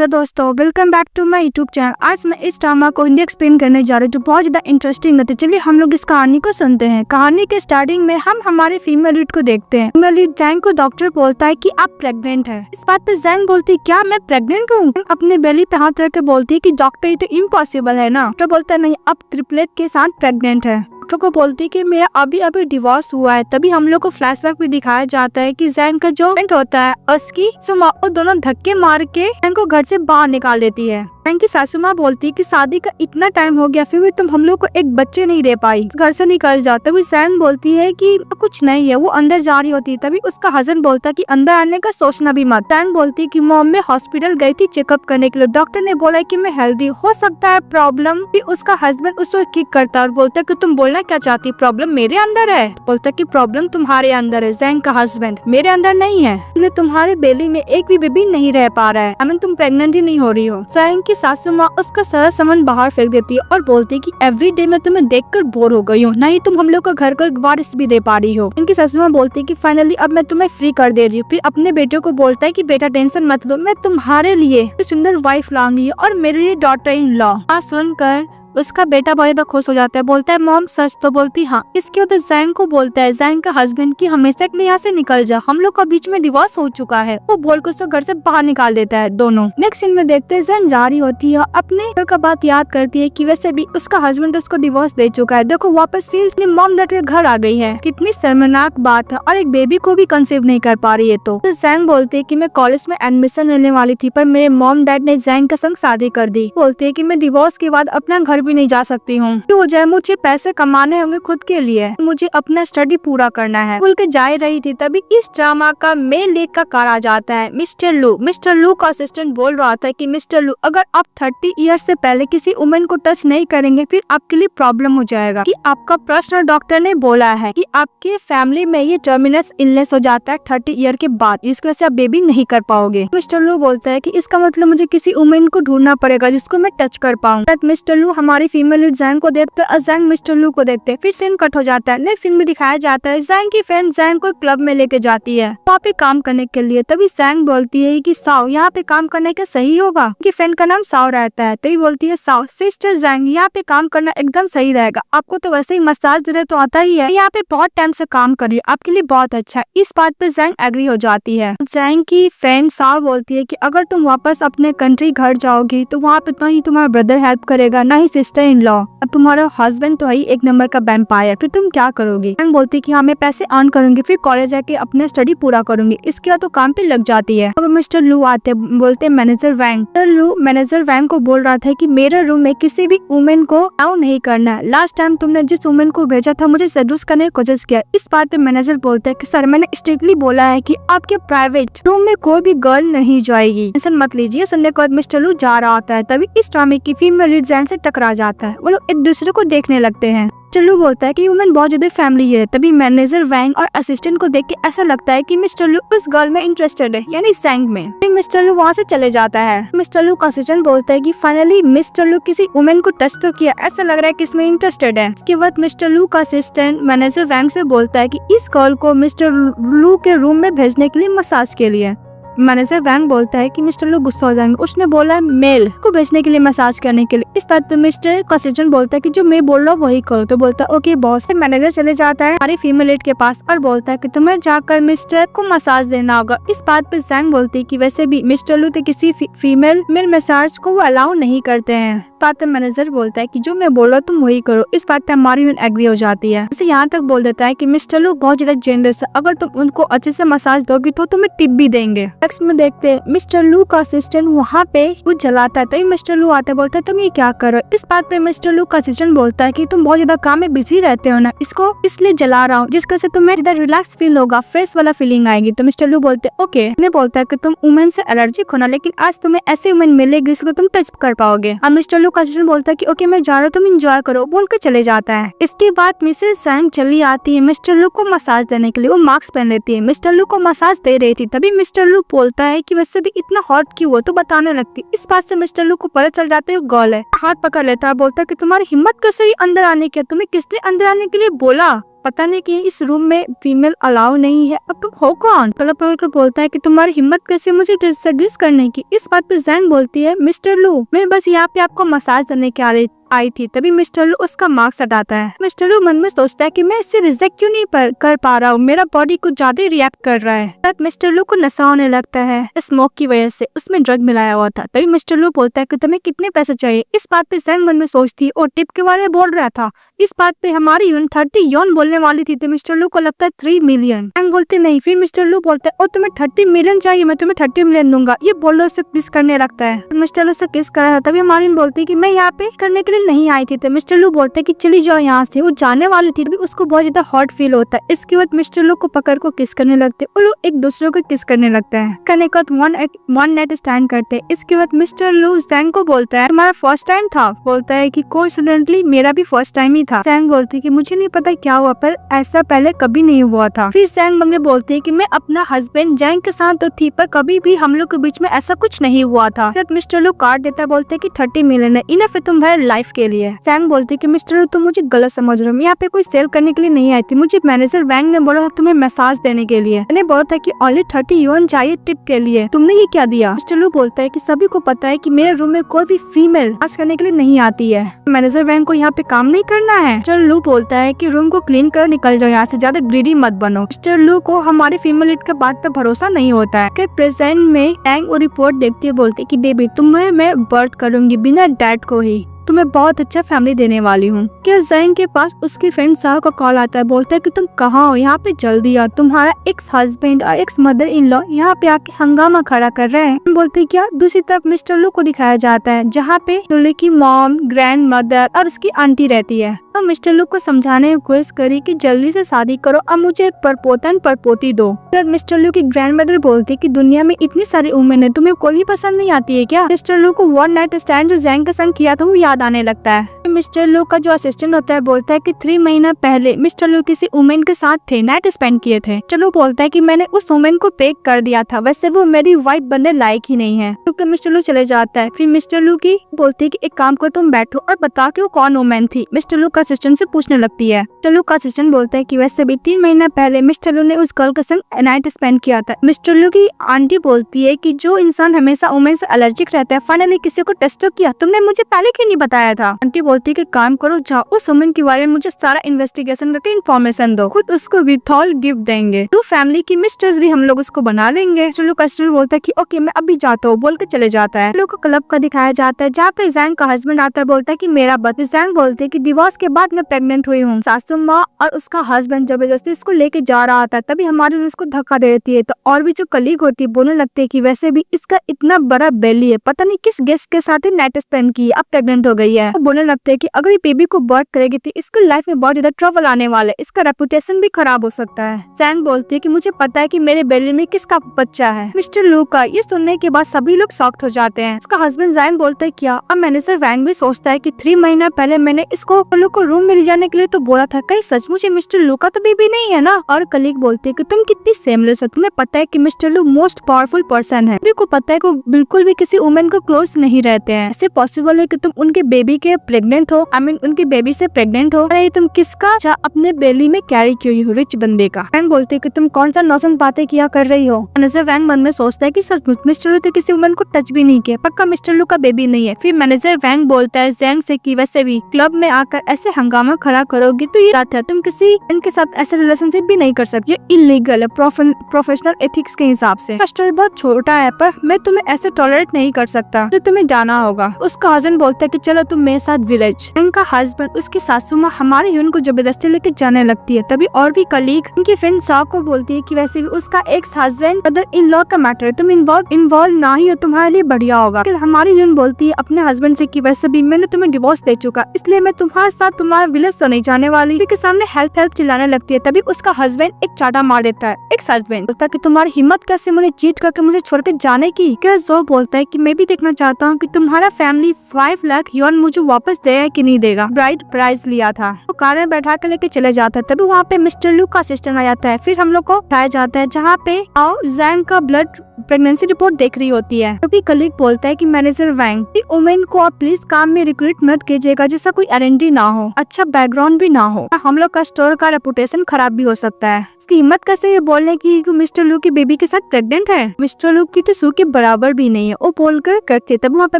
Hello दोस्तों, welcome back to my YouTube channel. आज मैं इस ड्रामा को हिंदी एक्सप्लेन करने जा रही हूँ जो बहुत ज्यादा इंटरेस्टिंग है। तो चलिए हम लोग इस कहानी को सुनते हैं। कहानी के स्टार्टिंग में हम हमारे फीमेल लीड को देखते हैं। फीमेल लीड जैंग को डॉक्टर बोलता है कि आप प्रेग्नेंट है। इस बात पे जैंग बोलती है क्या मैं प्रेग्नेंट हूँ? अपने बेली पे हाथ रख के बोलती है कि डॉक्टर ये तो इम्पॉसिबल है ना। डॉक्टर बोलता है नहीं, अब ट्रिपलेट के साथ प्रेग्नेंट है। डॉक्टर को बोलती है कि मेरा अभी अभी डिवोर्स हुआ है। तभी हम लोग को फ्लैशबैक भी दिखाया जाता है कि जैंग का जो फ्रेंड होता है उसकी सुमा वो दोनों धक्के मार के जैंग को घर से बाहर निकाल देती है। जैंग की सासू माँ बोलती है कि शादी का इतना टाइम हो गया फिर भी तुम हम लोग को एक बच्चे नहीं दे पाई, घर से निकल जाओ। तभी जैंग बोलती है कि कुछ नहीं है। वो अंदर जा रही होती है तभी उसका हस्बैंड बोलता है कि अंदर आने का सोचना भी मत। जैंग बोलती है कि मॉम मैं हॉस्पिटल गई थी चेकअप करने के लिए, डॉक्टर ने बोला कि मैं हेल्दी हो सकता है प्रॉब्लम। फिर उसका हस्बैंड उसको किक करता है और बोलता है कि तुम बोलना क्या चाहती, प्रॉब्लम मेरे अंदर है। बोलता है कि प्रॉब्लम तुम्हारे अंदर है। जैंग का हस्बैंड मेरे अंदर नहीं है, तुम्हारे बेली में एक भी बेबी नहीं रह पा रहा है। आई मीन तुम प्रेग्नेंट ही नहीं हो रही हो। जैंग की सासू माँ उसका सारा सामान बाहर फेंक देती है और बोलती है कि एवरी डे मैं तुम्हें देखकर बोर हो गई हूँ, नहीं तुम हम लोग को घर को एक वारिस भी दे पा रही हो। इनकी सासू माँ बोलती है कि फाइनली अब मैं तुम्हें फ्री कर दे रही हूँ। फिर अपने बेटे को बोलता है कि बेटा टेंशन मत लो, मैं तुम्हारे लिए सुंदर वाइफ लाऊंगी और मेरे लिए डॉटर इन लॉ। सुनकर उसका बेटा बहुत ज्यादा खुश हो जाता है, बोलता है मॉम सच तो? बोलती हाँ। इसके बाद जैंग को बोलता है जैंग का हस्बैंड की हमेशा के लिए यहाँ से निकल जा, हम लोग का बीच में डिवोर्स हो चुका है। वो बोल के उसको घर से बाहर निकाल देता है दोनों। नेक्स्ट सीन में देखते हैं जैंग जा रही होती है, अपने घर का बात याद करती है कि वैसे भी उसका हस्बैंड उसको डिवोर्स दे चुका है। देखो वापस फिर अपनी मॉम डैड के घर आ गई है, कितनी शर्मनाक बात है, और एक बेबी को भी कंसीव नहीं कर पा रही है। तो जैंग बोलती है कि मैं कॉलेज में एडमिशन लेने वाली थी पर मेरे मॉम डैड ने जैंग के संग शादी कर दी। बोलती है कि मैं डिवोर्स के बाद अपना घर भी नहीं जा सकती हूँ, हो जाए मुझे पैसे कमाने होंगे खुद के लिए, मुझे अपना स्टडी पूरा करना है। बोल के जा रही थी तभी इस ड्रामा का मेन लीड का कार आ जाता है, मिस्टर लू। मिस्टर लू का असिस्टेंट बोल रहा था कि मिस्टर लू अगर आप 30 ईयर्स से पहले किसी वुमेन को टच नहीं करेंगे फिर आपके लिए प्रॉब्लम हो जाएगा। कि आपका पर्सनल डॉक्टर ने बोला है कि आपके फैमिली में ये टर्मिनस इलनेस हो जाता है 30 ईयर के बाद, इसकी वजह से आप बेबी नहीं कर पाओगे। मिस्टर लू बोलता है कि इसका मतलब मुझे किसी वुमेन को ढूंढना पड़ेगा जिसको मैं टच कर पाऊँ। मिस्टर लू हमारी फीमेल जैंग को देखते हैं, जैंग मिस्टर लू को देखते हैं। फिर सीन कट हो जाता है। नेक्स्ट सीन में दिखाया जाता है जैंग की फ्रेंड जैंग को क्लब में लेके जाती है वहाँ पे काम करने के लिए। तभी जैंग बोलती है कि साओ यहाँ पे काम करने का सही होगा, कि फ्रेंड का नाम साओ रहता है। तभी बोलती है साओ सिस्टर जैंग यहाँ पे काम करना एकदम सही रहेगा, आपको तो वैसे ही मसाज देने तो आता ही है, यहाँ पे बहुत टाइम से काम कर रही है, आपके लिए बहुत अच्छा है। इस बात पे जैंग एग्री हो जाती है। जैंग की फ्रेंड साओ बोलती है कि अगर तुम वापस अपने कंट्री घर जाओगी तो वहाँ पे ना ही तुम्हारा ब्रदर हेल्प करेगा ना ही सिस्टर इन लॉ, अब तुम्हारा हस्बैंड तो है ही एक नंबर का वैम्पायर, फिर तुम क्या करोगी? जैंग बोलती है कि हाँ मैं पैसे अर्न करूंगी, फिर कॉलेज जाके अपने स्टडी पूरा करूंगी। इसके बाद तो काम पे लग जाती है। अब मिस्टर लू आते बोलते मैनेजर वैंग। लू मैनेजर वैंग को बोल रहा था कि मेरे रूम में किसी भी वुमेन को अलाउ नहीं करना है। लास्ट टाइम तुमने जिस वुमेन को भेजा था मुझे सेड्यूस करने की कोशिश किया। इस बात पे मैनेजर बोलता है कि सर मैंने स्ट्रिक्टली बोला है कि आपके प्राइवेट रूम में कोई भी गर्ल नहीं जाएगी, टेंशन मत लीजिए। सुनने के बाद मिस्टर लू जा रहा होता है तभी इस ड्रामे की फीमेल लीड जैंग से टकरा जाता है। वो लोग एक दूसरे को देखने लगते हैं। मिस्टर लू बोलता है कि वुमेन बहुत ज्यादा फैमिली है। तभी मैनेजर वैंग और असिस्टेंट को देख के ऐसा लगता है कि मिस्टर लू उस गर्ल में इंटरेस्टेड है, यानी जैंग में। फिर मिस्टर लू वहाँ से चले जाता है। मिस्टर लू का असिस्टेंट बोलता है कि फाइनली मिस्टर लू किसी वुमेन को टच तो किया, ऐसा लग रहा है कि इसमें इंटरेस्टेड है। इसके बाद मिस्टर लू का असिस्टेंट मैनेजर वैंग से बोलता है कि इस गर्ल को मिस्टर लू के रूम में भेजने के लिए मसाज के लिए। मैनेजर वैंग बोलता है कि मिस्टर लू गुस्सा हो जाएंगे, उसने बोला है मेल को भेजने के लिए मसाज करने के लिए। इस तरह मिस्टर का असिस्टेंट बोलता है कि जो मैं बोल रहा हूँ वही करो। तो बोलता है ओके बॉस। से मैनेजर चले जाता है हमारी फीमेल लीड के पास और बोलता है कि तुम्हें जाकर मिस्टर को मसाज देना होगा। इस बात पे जैंग बोलती है कि वैसे भी मिस्टर लू तो किसी फीमेल मसाज को वो अलाउ नहीं करते हैं। बात मैनेजर बोलता है कि जो मैं बोल रहा हूँ तुम वही करो। इस बात पे हमारी एग्री हो जाती है। इसे यहाँ तक बोल देता है कि मिस्टर लू बहुत ज्यादा जेनरस है, अगर तुम उनको अच्छे से मसाज दोगी तो तुम्हें टिप भी देंगे। नेक्स्ट में देखते हैं मिस्टर लू का असिस्टेंट वहाँ पे कुछ जलाता है तभी मिस्टर लू आता है, बोलता है तुम ये क्या करो। इस बात पे मिस्टर लू का असिस्टेंट बोलता है कि तुम बहुत ज्यादा काम में बिजी रहते हो ना, इसको इसलिए जला रहा हूँ जिसके से तुम्हें ज्यादा रिलैक्स फील होगा, फ्रेश वाला फीलिंग आएगी। तो मिस्टर लू बोलते हैं ओके। उन्हें बोलता है कि तुम वुमेन से एलर्जिक होना, लेकिन आज तुम्हें ऐसे वुमेन मिलेगी जिसको तुम टच कर पाओगे। अब मिस्टर लू का असिस्टेंट बोलता है कि ओके मैं जा रहा हूँ तुम एंजॉय करो, बोल के चले जाता है। इसके बाद मिसेस जैंग चली आती है मिस्टर लू को मसाज देने के लिए। वो मास्क पहन लेती है, मिस्टर लू को मसाज दे रही थी तभी मिस्टर लू बोलता है कि वैसे भी इतना हॉट क्यों हो, तो बताने लगती। इस बात से मिस्टर लू को पता चल जाता है गर्ल है। हाथ पकड़ लेता है, बोलता है कि तुम्हारी हिम्मत कैसे हुई अंदर आने की, तुम्हें किसने अंदर आने के लिए बोला? पता नहीं कि इस रूम में फीमेल अलाउ नहीं है, अब तुम हो कौन? क्लब वर्कर बोलता है कि तुम्हारी हिम्मत कैसे मुझे डिस करने की? इस बात पे जैंग बोलती है, मिस्टर लू मैं बस यहाँ पे आपको मसाज देने के आई थी। तभी मिस्टर लू उसका मार्क्स हटाता है। मिस्टर लू मन में सोचता है कि मैं इससे रिजेक्ट क्यों नहीं कर पा रहा हूँ, मेरा बॉडी कुछ ज्यादा रिएक्ट कर रहा है। तब मिस्टर लू को नशा होने लगता है स्मोक की वजह से, उसमें ड्रग मिलाया हुआ था। तभी मिस्टर लू बोलता है कि तुम्हें कितने पैसे चाहिए? इस बात पे जैंग मन में सोचती है और टिप के बारे में बोल रहा था। इस बात पे हमारी यून 30 यौन बोलने वाली थी, तो मिस्टर लू को लगता है 3 मिलियन। जैंग बोलते नहीं। फिर मिस्टर लू बोलता है, और तुम्हें 30 मिलियन चाहिए, मैं तुम्हें 30 मिलियन दूंगा। ये बोलो से किस करने लगता है। मिस्टर लू से किस कर रहा था। तभी हमारी बोलती है कि मैं यहाँ पे करने के लिए नहीं आई थी। मिस्टर लू बोलते हैं कि चली जाओ यहाँ से। वो जाने वाली थी, उसको बहुत ज्यादा हॉट फील होता है। इसके बाद मिस्टर लू को पकड़ को किस करने लगते हैं और लोग एक दूसरे को किस करने लगता है। करने के बाद वन नाइट स्टैंड करते हैं। इसके बाद मिस्टर लू जैंग को बोलता है, तुम्हारा फर्स्ट टाइम था? बोलता है कि कोइंसिडेंटली मेरा भी फर्स्ट टाइम ही था। जैंग बोलती है कि मुझे नहीं पता क्या हुआ, पर ऐसा पहले कभी नहीं हुआ था। फिर जैंग मम्मी बोलती है कि मैं अपना हस्बैंड जैंग के साथ तो थी, पर कभी भी हम लोग के बीच में ऐसा कुछ नहीं हुआ था। फिर मिस्टर लू कार्ड देता है, बोलते है कि 30 मिलियन है, इनफ है तुम्हारे लाइफ के लिए। जैंग बोलती है कि मिस्टर लू तुम मुझे गलत समझ रहे हो, मैं यहाँ पे कोई सेल करने के लिए नहीं आई थी। मुझे मैनेजर वैंग ने बोला था तुम्हें मसाज देने के लिए, मैंने बोला था कि ओनली 30 युआन चाहिए टिप के लिए, तुमने ये क्या दिया? मिस्टर लू बोलता है कि सभी को पता है कि मेरे रूम में कोई भी फीमेल मसाज करने के लिए नहीं आती है, मैनेजर वैंग को यहाँ पे काम नहीं करना है। मिस्टर लू बोलता है कि रूम को क्लीन कर निकल जाओ यहाँ से, ज्यादा ग्रीडी मत बनो। मिस्टर लू को हमारे फीमेल लीड के बात पे भरोसा नहीं होता है। प्रेजेंट में टैंग वो रिपोर्ट देखती है, बोलती है कि बेबी तुम्हें मैं बर्थ करूंगी बिना डैड को ही, तुम्हें बहुत अच्छा फैमिली देने वाली हूँ। क्या जैंग के पास उसकी फ्रेंड साह का कॉल आता है, बोलता है कि तुम कहाँ हो, यहाँ पे जल्दी आओ, तुम्हारा एक्स हस्बैंड और एक्स मदर इन लॉ यहाँ पे आके हंगामा खड़ा कर रहे हैं। बोलते क्या? दूसरी तरफ मिस्टर लू को दिखाया जाता है जहाँ पे दुल्हे की मॉम, ग्रैंड मदर और उसकी आंटी रहती है। तो मिस्टर लू को समझाने की कोशिश करी कि जल्दी से शादी करो, अब मुझे परपोतन परपोती दो। फिर मिस्टर लू की ग्रैंड मदर बोलती कि दुनिया में इतनी सारी वुमेन है, तुम्हें कोई पसंद नहीं आती है क्या? मिस्टर लू को वन नाइट स्टैंड जो जैंग के संग किया था वो याद आने लगता है। मिस्टर लू का जो असिस्टेंट होता है बोलता है कि 3 महीना पहले मिस्टर लू किसी वुमेन के साथ थे, नाइट स्पेंड किए थे। मिस्टर लू बोलता है कि मैंने उस वुमेन को पेक कर दिया था, वैसे वो मेरी वाइफ बनने लायक ही नहीं है। तो मिस्टर लू चले जाता है। फिर मिस्टर लू की बोलती है कि एक काम करो तुम बैठो और बता कि वो कौन वुमेन थी। मिस्टर लू का असिस्टेंट से पूछने लगती है। मिस्टर लू का असिस्टेंट बोलता है कि वैसे भी 3 महीना पहले मिस्टर लू ने उस गर्ल के संग नाइट स्पेंड किया था। मिस्टर लू की आंटी बोलती है कि जो इंसान हमेशा वुमेन से एलर्जिक रहता है, फाइनली किसी को टेस्ट किया, तुमने मुझे पहले क्यों नहीं बताया था? आंटी बोलती है कि काम करो, जाओ उस वुमेन के बारे में मुझे सारा इन्वेस्टिगेशन करके इन्फॉर्मेशन दो, खुद उसको विथऑल गिफ्ट देंगे, तो फैमिली की मिस्टर्स भी हम लोग उसको बना लेंगे। मिस्टर लू का असिस्टेंट बोलता है कि ओके मैं अभी जाता हूँ, बोल के चले जाता है। लोग को क्लब का दिखाया जाता है जहाँ पे जैंग का हस्बैंड आता है, बोलता है कि मेरा बच्चा। जैंग बोलते है कि डिवोर्स के बाद मैं प्रेग्नेंट हुई हूँ। सासू माँ और उसका हस्बैंड जबरदस्ती इसको लेके जा रहा था, तभी हमारी उसको धक्का दे देती है। तो और भी जो कलीग होती है बोलने लगते है कि वैसे भी इसका इतना बड़ा बेली है, पता नहीं किस गेस्ट के साथ नाइट स्पेंड की, अब प्रेग्नेंट हो गई है। बोलने लगते है कि अगर ये बेबी को बर्थ करेगी तो इसकी लाइफ में बहुत ज्यादा ट्रबल आने वाला है, इसका रेपुटेशन भी खराब हो सकता है। जैंग बोलती है कि मुझे पता है कि मेरे बेली में किसका बच्चा है। मिस्टर लू का ये सुनने के बाद सभी लोग शॉक्ड हो जाते हैं। उसका हस्बैंड जैंग बोलता है क्या? अब मैनेजर वैंग भी सोचता है कि 3 महीना पहले मैंने इसको लोग को रूम में ले जाने के लिए तो बोला था, कहीं सचमुच मिस्टर लू का तो बेबी नहीं है ना? और कलीग बोलते है कि तुम कितनी सेमलेस हो, तुम्हें पता है कि मिस्टर लू मोस्ट पावरफुल पर्सन है, को पता है कि बिल्कुल भी किसी वुमेन को क्लोज नहीं रहते हैं, ऐसे पॉसिबल है कि तुम उनके बेबी के प्रेग्नेंट हो, आई मीन उनके बेबी से प्रेग्नेंट हो, अरे तुम किसका अपने बेली में कैरी क्यों हो? रिच बंदे का। वैंग बोलते है कि तुम कौन सा नौसन बातें किया कर रही हो? मैनेजर वैंग मन में सोचता है कि सचमुच मिस्टर लू तो किसी वुमेन को टच भी नहीं किया, पक्का मिस्टर लू का बेबी नहीं है। फिर मैनेजर वैंग बोलता है जैंग से कि वैसे भी क्लब में आकर ऐसे हंगामा खड़ा करोगी तो ये बात है, तुम किसी इनके साथ ऐसे रिलेशनशिप भी नहीं कर सकती, ये इलीगल है प्रोफेशनल एथिक्स के हिसाब से। स्टोरी बहुत छोटा है पर मैं तुम्हें ऐसे टॉलरेट नहीं कर सकता, तो तुम्हें जाना होगा। उसका हस्बैंड बोलता है कि चलो तुम मेरे साथ विलेज। इनका हस्बैंड उसकी सासू माँ हमारे यून को जबरदस्ती लेके जाने लगती है। तभी और भी कलीग उनकी फ्रेंड साह को बोलती है कि वैसे भी उसका ex husband other in law का मैटर है, तुम इन्वॉल्व ना ही हो, तुम्हारे लिए बढ़िया होगा। हमारी यून बोलती है अपने हस्बैंड से कि वैसे भी मैंने तुम्हें डिवोर्स दे चुका, इसलिए मैं तुम्हारे साथ तुम्हारा विलेज तो नहीं जाने वाली। के सामने हेल्प चिल्लाने लगती है। तभी उसका हस्बैंड एक चाटा मार देता है। एक्स हस्बैंड बोलता है कि तुम्हारी हिम्मत कैसे मुझे चीट करके मुझे छोड़ के जाने की? क्या जो बोलता है कि मैं भी देखना चाहता हूँ कि तुम्हारा फैमिली 5 लाख युआन मुझे वापस देगा कि नहीं देगा। ब्राइड प्राइज लिया था। वो कार में बैठा के लेके चले जाता है। तभी वहाँ पे मिस्टर लू का असिस्टेंट आ जाता है। फिर हम लोग को उठाया जाता है जहाँ पे जैंग का ब्लड प्रेगनेंसी रिपोर्ट देख रही होती है। तभी कलीग बोलता है कि मैनेजर वैंग, वुमेन को आप प्लीज काम में रिक्रूट मत कीजिएगा जिसका कोई गारंटी ना हो, अच्छा बैकग्राउंड भी ना हो, हम लोग का स्टोर का रेपुटेशन खराब भी हो सकता है। इसकी हिम्मत कैसे ये बोलने की मिस्टर लू की बेबी के साथ प्रेग्नेंट है। मिस्टर लू की तो सू के बराबर भी नहीं है, वो बोलकर करते। तब वहाँ पे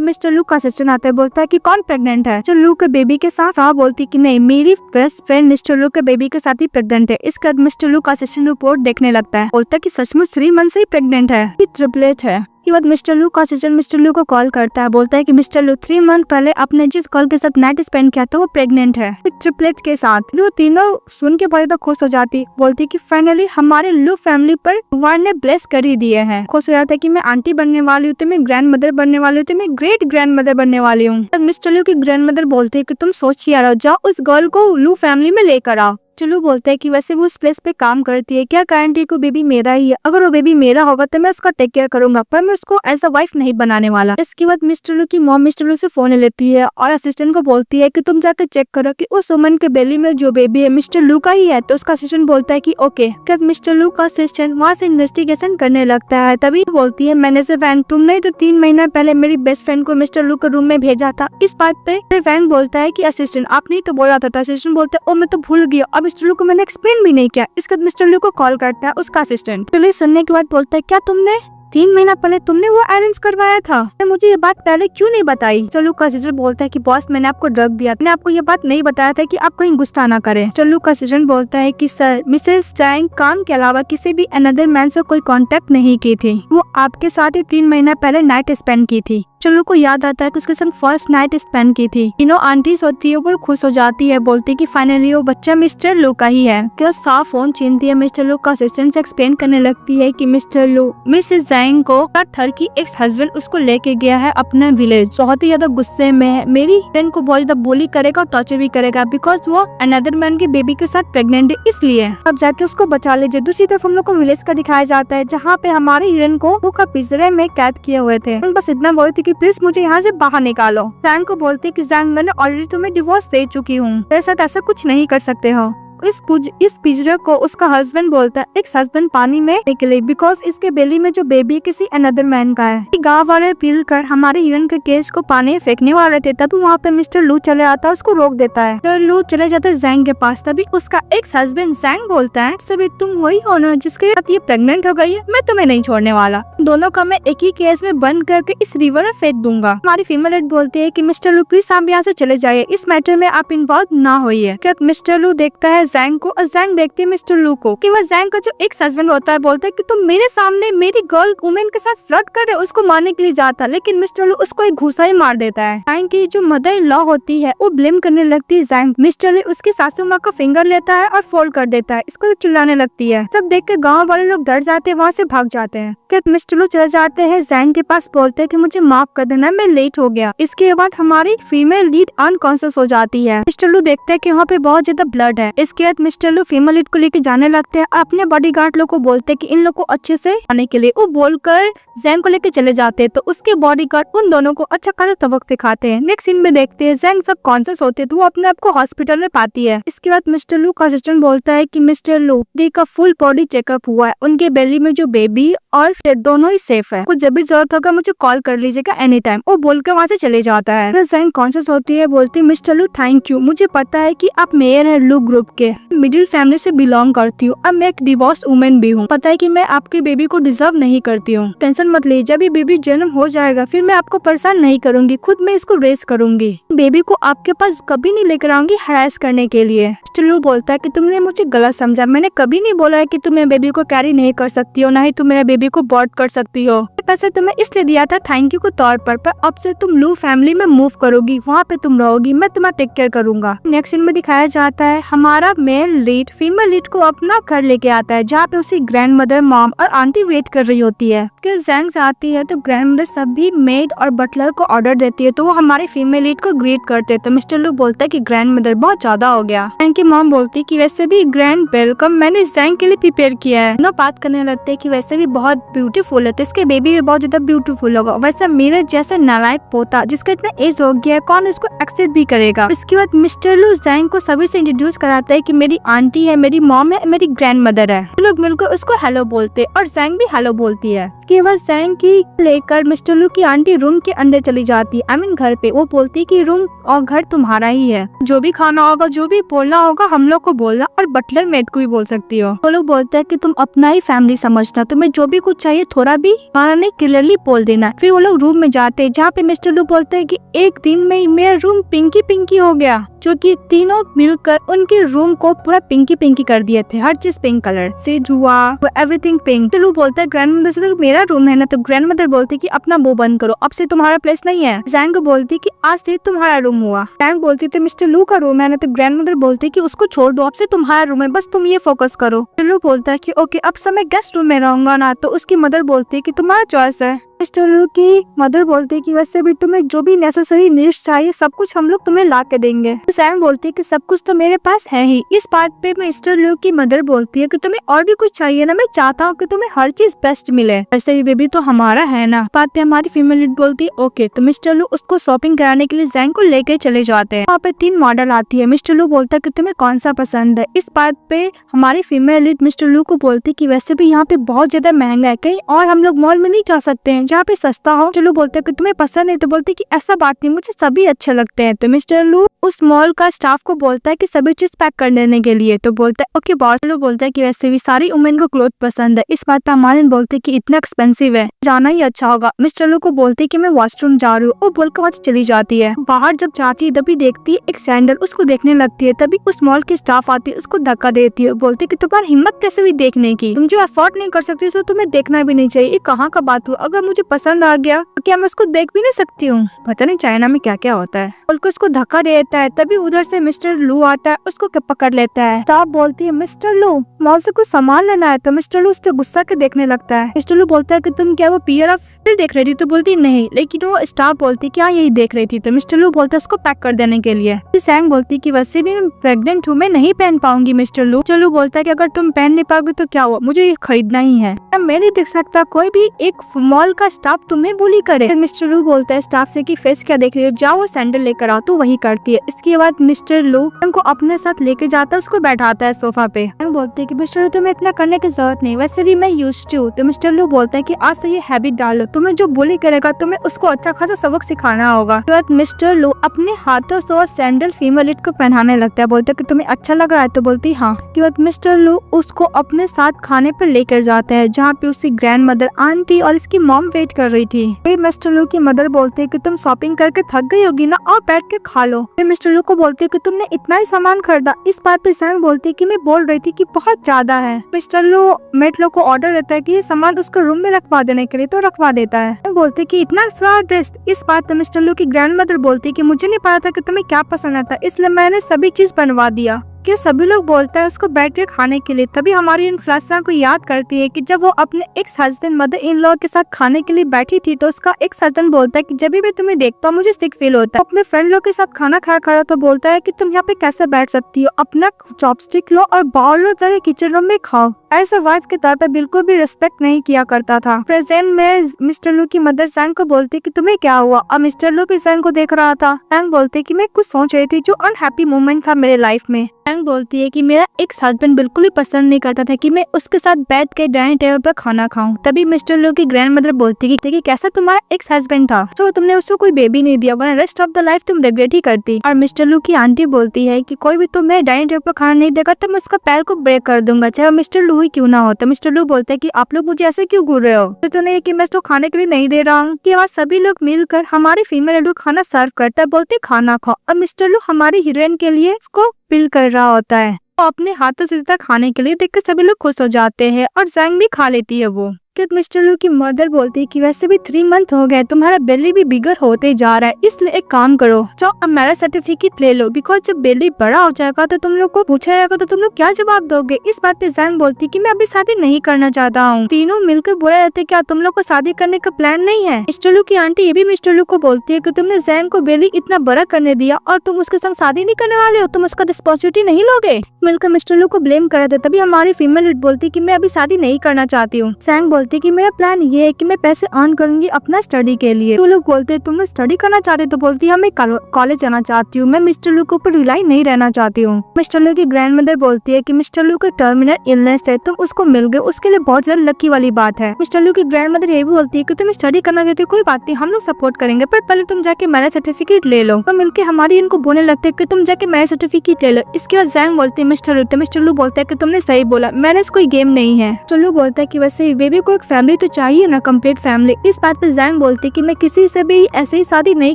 मिस्टर लू का असिस्टेंट आता है, बोलता है कि कौन प्रेग्नेंट है। जो लू के बेबी के साथ बोलती कि नहीं, मेरी बेस्ट फ्रेंड मिस्टर लू के बेबी के साथ ही प्रेग्नेंट है। इसके बाद मिस्टर लू का असिस्टेंट रिपोर्ट देखने लगता है, बोलता है कि सचमुच 3 मंथ से ही प्रेग्नेंट है, ये ट्रिपलेट है। के बाद मिस्टर लू का असिस्टेंट मिस्टर लू को कॉल करता है, बोलता है कि मिस्टर लू 3 मंथ पहले आपने जिस गर्ल के साथ नाइट स्पेंड किया था वो प्रेग्नेंट है, ट्रिपलेट्स के साथ। लू तीनों सुन के बहुत खुश हो जाती, बोलती कि फाइनली हमारे लू फैमिली पर भगवान ने ब्लेस कर ही दिए हैं। खुश हो जाता है कि मैं आंटी बनने वाली हूँ, तो मैं ग्रैंड मदर बनने वाली हूँ, तो मैं ग्रेट ग्रैंड मदर बनने वाली हूँ। मिस्टर लू की ग्रैंड मदर बोलती है कि तुम सोच के आ रहो, जाओ उस गर्ल को लू फैमिली में लेकर आओ। चलू बोलता है कि वैसे वो उस प्लेस पे काम करती है, क्या गारंटी को बेबी मेरा ही है, अगर वो बेबी मेरा होगा तो मैं उसका टेक केयर करूंगा, पर मैं उसको एज अ वाइफ नहीं बनाने वाला। इसके बाद मिस्टर लू की मॉम मिस्टर लू से फोन लेती है और असिस्टेंट को बोलती है कि तुम जाकर चेक करो कि उस वुमन के बेली में जो बेबी है मिस्टर लू का ही है। तो उसका असिस्टेंट बोलता है कि ओके। मिस्टर लू का असिस्टेंट वहाँ से इन्वेस्टिगेशन करने लगता है। तभी बोलती है मैनेजर वैंग, तुमने तो 3 महीना पहले मेरी बेस्ट फ्रेंड को मिस्टर लू के रूम में भेजा था। इस बात पे वैंग बोलता है कि असिस्टेंट आपने तो बोला था। असिस्टेंट बोलता है ओ मैं तो भूल गया, अब मिस्टर लू को मैंने एक्सप्लेन भी नहीं किया। इसके बाद मिस्टर लू को कॉल करता है उसका असिस्टेंट। पुलिस सुनने के बाद बोलता है क्या तुमने 3 महीना पहले तुमने वो अरेंज करवाया था, मुझे ये बात पहले क्यों नहीं बताई। चलू का असिस्टेंट बोलता है कि बॉस मैंने आपको ड्रग दिया, मैंने आपको ये बात नहीं बताया था कि आप कहीं गुस्सा ना करें। चलू का असिस्टेंट बोलता है कि सर मिसेस चैंग काम के अलावा किसी भी अनदर मैन से कोई कांटेक्ट नहीं की थी, वो आपके साथ ही 3 महीना पहले नाइट स्पेंड की थी। चलू को याद आता है कि उसके साथ फर्स्ट नाइट स्पेंड की थी। तीनों आंटीज होती है वो खुश हो जाती है, बोलती कि फाइनली वो बच्चा मिस्टर लू का ही है। क्या साफ फोन छीनती है, मिस्टर लू का असिस्टेंट से एक्सप्लेन करने लगती है कि मिस्टर लू मिसेस जैंग को की एक्स हस्बैंड उसको लेके गया है अपने विलेज। बहुत ही ज्यादा गुस्से में है, मेरी फ्रेंड को बहुत ज्यादा बुली करेगा और टॉर्चर भी करेगा बिकॉज वो अनदर मैन की बेबी के साथ प्रेग्नेंट है, इसलिए अब जाके उसको बचा लीजिए। दूसरी तरफ हम लोग को विलेज का दिखाया जाता है जहाँ पे हमारे हिरन को वो का पिंजरे में कैद किए हुए थे। बस इतना बोलती कि प्लीज मुझे यहाँ से बाहर निकालो। जैंग को बोलती कि जैंग मैंने ऑलरेडी तुम्हें डिवोर्स दे चुकी हूँ, मेरे साथ ऐसा कुछ नहीं कर सकते हो। इस पिंजरे को उसका हस्बैंड बोलता है एक हस्बैंड पानी में निकले बिकॉज इसके बेली में जो बेबी किसी अनदर मैन का है। गांव वाले पील कर हमारे हिरन के केस को पानी में फेंकने वाले थे, तभी वहाँ पे मिस्टर लू चले आता है, उसको रोक देता है। तो लू चले जाता है जैंग के पास। तभी उसका एक्स हस्बैंड जैंग बोलता है सभी तुम वही हो ना जिसके साथ ये प्रेग्नेंट हो गई है, मैं तुम्हें नहीं छोड़ने वाला, दोनों का मैं एक ही केस में बंद करके इस रिवर में फेंक दूंगा। हमारी फीमेल हेड बोलती है कि मिस्टर लू प्लीज आप यहाँ से चले जाइए, इस मैटर में आप इन्वॉल्व ना होइए। क्या मिस्टर लू देखता है जैंग को और जैंग देखती है मिस्टर लू को कि वह जैंग का जो एक हस्बैंड होता है बोलता है कि तुम मेरे सामने मेरी गर्ल वुमेन के साथ फ्लर्ट कर रहे हो, उसको मारने के लिए जाता, लेकिन मिस्टर लू उसको एक घूसा ही मार देता है। जैंग की जो मदर इन लॉ होती है वो ब्लेम करने लगती है जैंग। मिस्टर लू उसकी सासू माँ का फिंगर लेता है और फोल्ड कर देता है, इसको चिल्लाने लगती है। सब देख के गाँव वाले लोग डर जाते हैं, वहाँ से भाग जाते हैं। मिस्टर लू चले जाते हैं जैंग के पास, बोलते हैं कि मुझे माफ कर देना मैं लेट हो गया। इसके बाद हमारी फीमेल लीड अनकॉन्शियस हो जाती है। मिस्टर लू देखते हैं कि वहाँ पे बहुत ज्यादा ब्लड है। इसके बाद मिस्टर लू फीमेल लीड को लेके जाने लगते हैं, अपने बॉडीगार्ड लोग को बोलते हैं कि इन लोग को अच्छे से आने के लिए, वो बोलकर जैंग को लेके चले जाते हैं। तो उसके बॉडीगार्ड उन दोनों को अच्छा खासा सबक सिखाते हैं। नेक्स्ट सीन में देखते हैं जैंग सब कॉन्शियस होते तो वो अपने आप को हॉस्पिटल में पाती है। इसके बाद मिस्टर लू का असिस्टेंट बोलता है कि मिस्टर लू डी का फुल बॉडी चेकअप हुआ है, उनके बेली में जो बेबी और फिर दोनों ही सेफ है, कुछ जब भी जरूरत होगा मुझे कॉल कर लीजिएगा एनी टाइम। वो बोलकर वहाँ से चले जाता है। जैंग कॉन्शियस होती है, बोलती है मिस्टर लू थैंक यू, मुझे पता है कि आप मेयर है लू ग्रुप के, मिडिल फैमिली से बिलोंग करती हूँ, अब मैं एक डिवोर्स वुमेन भी हूँ, पता है कि मैं आपके बेबी को डिजर्व नहीं करती हूँ, टेंशन मत लीजिए, जब ये बेबी जन्म हो जाएगा फिर मैं आपको परेशान नहीं करूंगी, खुद मैं इसको रेस करूंगी, बेबी को आपके पास कभी नहीं लेकर आऊंगी हरास करने के लिए। मिस्टर लू बोलता है कि तुमने मुझे गलत समझा, मैंने कभी नहीं बोला है कि तुम मेरे बेबी को कैरी नहीं कर सकती हो, ना ही तुम मेरे बेबी को बॉर्ड कर सकती हो, पैसे तुम्हें इसलिए दिया था थैंक यू के तौर पर अब से तुम लू फैमिली में मूव करोगी, वहाँ पे तुम रहोगी, मैं तुम्हारा टेक केयर करूंगा। नेक्स्ट सीन में दिखाया जाता है हमारा मेल लीड फीमेल लीड को अपना घर लेके आता है, जहाँ पे उसी ग्रैंड मदर मॉम और आंटी वेट कर रही होती है। फिर जैंग आती है तो ग्रैंड मदर सभी मेड और बटलर को ऑर्डर देती है, तो वो हमारी फीमेल लीड को ग्रीट करते हैं। तो मिस्टर लू बोलता है कि ग्रैंड मदर बहुत ज्यादा हो गया। जैंग की मॉम बोलती है कि वैसे भी ग्रैंड वेलकम मैंने जैंग के लिए प्रिपेयर किया है। बात करने लगते है कि वैसे भी बहुत ब्यूटीफुल है, तो इसके बेबी भी बहुत ज्यादा ब्यूटीफुल होगा। वैसे मेरे जैसे नालायक पोता जिसका इतना एज हो गया है, कौन इसको एक्सेप्ट भी करेगा। इसके बाद मिस्टर लू जैंग को सभी से इंट्रोड्यूस कराता है कि मेरी आंटी है, मेरी मॉम है, मेरी ग्रैंड मदर है। लोग मिलकर उसको हेलो बोलते और जैंग भी हेलो बोलती है। इसके बाद जैंग की लेकर मिस्टर लू की आंटी रूम के अंदर चली जाती है, आई मीन घर पे। वो बोलती है कि रूम और घर तुम्हारा ही है, जो भी खाना होगा, जो भी बोलना होगा हम लोग को बोलना, और बटलर मेड को भी बोल सकती हो। वो लोग बोलते हैं कि तुम अपना ही फैमिली समझना, तुम्हें जो भी कुछ चाहिए थोड़ा भी खाना नहीं क्लियरली बोल देना। फिर वो लोग रूम में जाते हैं, जहाँ पे मिस्टर लू बोलते हैं कि एक दिन में ही मेरा रूम पिंकी पिंकी हो गया, जो कि तीनों मिलकर उनके रूम को पूरा पिंकी पिंकी कर दिए थे। हर चीज पिंक कलर से हुआ, एवरीथिंग पिंक। लू बोलता है ग्रैंड मदर से, तो मेरा रूम है ना। तो ग्रैंड मदर बोलती है कि अपना मुंह बंद करो, अब से तुम्हारा प्लेस नहीं है। जैंग बोलती कि आज से तुम्हारा रूम हुआ। जैंग बोलती तो मिस्टर लू का रूम है ना। तो ग्रैंड मदर बोलती कि उसको छोड़ दो, अब से तुम्हारा रूम है, बस तुम ये फोकस करो। लू बोलता है कि ओके, अब से मैं गेस्ट रूम में रहूंगा ना। तो उसकी मदर बोलती है कि तुम्हारा चॉइस है। मिस्टर लू की मदर बोलती है कि वैसे भी तुम्हें जो भी नेसेसरी नीड्स चाहिए सब कुछ हम लोग तुम्हें ला के देंगे। सैम बोलती है कि सब कुछ तो मेरे पास है ही। इस बात पे मिस्टर लू की मदर बोलती है कि तुम्हें और भी कुछ चाहिए ना, मैं चाहता हूँ कि तुम्हें हर चीज बेस्ट मिले, वैसे भी बेबी तो हमारा है ना। बात पे हमारी फीमेल लीड बोलती है ओके। तो मिस्टर लू उसको शॉपिंग कराने के लिए जैंग को लेके चले जाते हैं। वहाँ पे 3 मॉडल आती है। मिस्टर लू बोलता है कि तुम्हें कौन सा पसंद है। इस बात पे हमारी फीमेल लीड मिस्टर लू को बोलती है कि वैसे भी यहाँ पे बहुत ज्यादा महंगा है, कहीं और हम लोग मॉल में नहीं जा सकते हैं जहाँ पे सस्ता हो। चलो बोलते हैं कि तुम्हें पसंद है। तो बोलते कि ऐसा बात नहीं, मुझे सभी अच्छे लगते हैं। तो मिस्टर लू उस मॉल का स्टाफ को बोलता है कि सभी चीज पैक कर देने के लिए। तो बोलता है ओके बॉस। लोग बोलता है कि वैसे भी सारी वुमेन को क्लोथ पसंद है। इस बात पर अमालिन बोलते कि इतना एक्सपेंसिव है, जाना ही अच्छा होगा। मिस्टर लू को बोलती कि मैं वॉशरूम जा रही हूँ, वो बोलकर वहाँ से चली जाती है। बाहर जब जाती है तभी देखती है एक सैंडल, उसको देखने लगती है। तभी उस मॉल की स्टाफ आती है, उसको धक्का देती है, बोलती कि तुम्हारी हिम्मत कैसे हुई देखने की, तुम जो अफोर्ड नहीं कर सकती तो तुम्हें देखना भी नहीं चाहिए। ये कहाँ का बात हुआ, अगर मुझे पसंद आ गया तो क्या मैं उसको देख भी नहीं सकती हूँ। पता नहीं चाइना में क्या क्या होता है। बोलकर उसको धक्का देता है। तभी उधर से मिस्टर लू आता है, उसको पकड़ लेता है। स्टाफ बोलती है मिस्टर लू मॉल से कुछ सामान लेना है। तो मिस्टर लू उसके गुस्सा के देखने लगता है। मिस्टर लू बोलता है कि तुम क्या वो पियर ऑफ देख रही थी। तो बोलती नहीं, लेकिन वो स्टाफ बोलती क्या यही देख रही थी। तो मिस्टर लू बोलता है उसको पैक कर देने के लिए। सैंग बोलती कि वैसे भी मैं प्रेग्नेंट हूँ, मैं नहीं पहन पाऊंगी। मिस्टर लू बोलता है कि अगर तुम पहन नहीं पाओगे तो क्या हुआ, मुझे ये खरीदना ही है। मैं नहीं देख सकता कोई भी एक मॉल का स्टाफ तुम्हें बुली करे। मिस्टर लू बोलता है स्टाफ से कि फेस क्या देख रही हो, जाओ वो सैंडल लेकर आओ। तो वही करती है। इसके बाद मिस्टर लू को अपने साथ लेके जाता है, उसको बैठाता है सोफा पे। बोलते है कि मिस्टर लू तुम्हें इतना करने की जरूरत नहीं, वैसे भी मैं यूज्ड टू। तो मिस्टर लू बोलता है कि आज से ये हैबिट डालो, तुम्हें जो बुली करेगा तुम्हें उसको अच्छा खासा सबक सिखाना होगा। तो बाद मिस्टर लू अपने हाथों से वो सैंडल फीमेल लीड को पहनाने लगता है। बोलता है कि तुम्हें अच्छा लग रहा है। तो बोलती हाँ। के बाद मिस्टर लू उसको अपने साथ खाने पर लेकर जाता है, जहाँ पे उसकी ग्रैंड मदर, आंटी और इसकी मॉम वेट कर रही थी। फिर मिस्टर लू की मदर बोलती है कि तुम शॉपिंग करके थक गई होगी ना, और बैठ के खा लो। फिर मिस्टर लू को बोलती है कि तुमने इतना ही सामान खरीदा। इस बात पे सैंग बोलती है कि मैं बोल रही थी कि बहुत ज्यादा है। मिस्टर लू मेट लोग को ऑर्डर देता है कि ये सामान उसको रूम में रखवा देने के लिए, तो रखवा देता है। बोलते कि इतना सारा ड्रेस। इस बात पे मिस्टर लू की ग्रैंड मदर बोलती है कि मुझे नहीं पता था कि तुम्हें क्या पसंद आता, इसलिए मैंने सभी चीज बनवा दिया। कि सभी लोग बोलता है उसको बैठ के खाने के लिए। तभी हमारी इन्फ्लुएंसर को याद करती है कि जब वो अपने ex husband mother in law के साथ खाने के लिए बैठी थी, तो उसका एक्स हस्बैंड बोलता है कि जब भी तुम्हें देखता हूँ मुझे सिक फील होता है। अपने फ्रेंड लोग के साथ खाना खा खा तो बोलता है कि तुम यहाँ पे कैसे बैठ सकती हो, अपना चॉपस्टिक लो और बाउल लो, जरा किचन रूम में खाओ। ऐसा वाइफ के तौर पर बिल्कुल भी रिस्पेक्ट नहीं किया करता था। प्रेजेंट में मिस्टर लू की मदर सैंग को बोलती कि तुम्हें क्या हुआ, और मिस्टर लू भी सैंग को देख रहा था। सैंग बोलती कि मैं कुछ सोच रही थी जो अनहैप्पी मोमेंट था मेरे लाइफ में। सैंग बोलती है कि मेरा एक हस्बैंड बिल्कुल ही पसंद नहीं करता था कि मैं उसके साथ बैठ के डाइनिंग टेबल पर खाना खाऊं। तभी मिस्टर लू की ग्रैंड मदर बोलती कि कैसा तुम्हारा एक हस्बैंड था, तो तुमने उसको कोई बेबी नहीं दिया, वरना रेस्ट ऑफ द लाइफ तुम रिग्रेट ही करती। और मिस्टर लू की आंटी बोलती है कि कोई भी तुम्हें डाइनिंग टेबल पर खाना नहीं देगा तो मैं उसका पैर को ब्रेक कर दूंगा, चाहे मिस्टर लू ही क्यों ना हो। तो मिस्टर लू बोलते है कि आप लोग मुझे ऐसे क्यों घूर रहे हो, तो नहीं कि मैं उसको खाने के लिए नहीं दे रहा हूँ। कि आज सभी लोग मिलकर हमारी फीमेल लू खाना सर्व करता है, बोलते खाना खाओ। और मिस्टर लू हमारी हीरोइन के लिए इसको बिल कर रहा होता है। तो अपने हाथों से खाने के लिए देखकर सभी लोग खुश हो जाते हैं और जैंग भी खा लेती है वो। कि मिस्टर लू की मदर बोलती है कि वैसे भी 3 मंथ हो गए, तुम्हारा बेली भी बिगर होते जा रहा है, इसलिए एक काम करो, जाओ अब मेरा सर्टिफिकेट ले लो, बिकॉज जब बेली बड़ा हो जाएगा तो तुम लोग को पूछा जाएगा तो तुम लोग क्या जवाब दोगे। इस बात पे जैंग बोलती कि मैं अभी शादी नहीं करना चाहता हूँ। तीनों मिलकर बोले रहते क्या तुम लोग को शादी करने का प्लान नहीं है। मिस्टर लू की आंटी ये भी मिस्टर लू को बोलती है कि तुमने जैंग को बेली इतना बड़ा करने दिया और तुम उसके संग शादी नहीं करने वाले हो, तुम उसका रिस्पॉन्सिबिलिटी नहीं लोगे। मिलकर मिस्टर लू को ब्लेम कर रहे थे। तभी हमारी फीमेल बोलती कि मैं अभी शादी नहीं करना चाहती हूँ। जैंग बोलती है कि मेरा प्लान ये है कि मैं पैसे अर्न करूंगी अपना स्टडी के लिए। तो लोग बोलते हैं तुम लोग स्टडी करना चाहते हो? तो बोलती है मैं कॉलेज जाना चाहती हूँ, मैं मिस्टर लू के ऊपर रिलाई नहीं रहना चाहती हूँ। मिस्टर लू की ग्रैंड मदर बोलती है कि मिस्टर लू का टर्मिनल इलनेस है, तुम उसको मिल गए, उसके लिए बहुत ज्यादा लकी वाली बात है। मिस्टर लू की ग्रैंड मदर ये भी बोलती है कि तुम स्टडी करना चाहते हो, कोई बात नहीं, हम लोग सपोर्ट करेंगे, पर पहले तुम जाके मैरिज सर्टिफिकेट ले लो। तो मिलके हमारी इनको बोलने लगते है कि तुम जाके मैरिज सर्टिफिकेट ले लो। इसके बाद जैंग बोलती है मिस्टर लू बोलता है कि तुमने सही बोला, मैरिज कोई गेम नहीं है। मिस्टर लू बोलता है कि वैसे बेबी को एक फैमिली तो चाहिए ना, कंप्लीट फैमिली। इस बात पे जैंग बोलती है कि मैं किसी से भी ऐसे ही शादी नहीं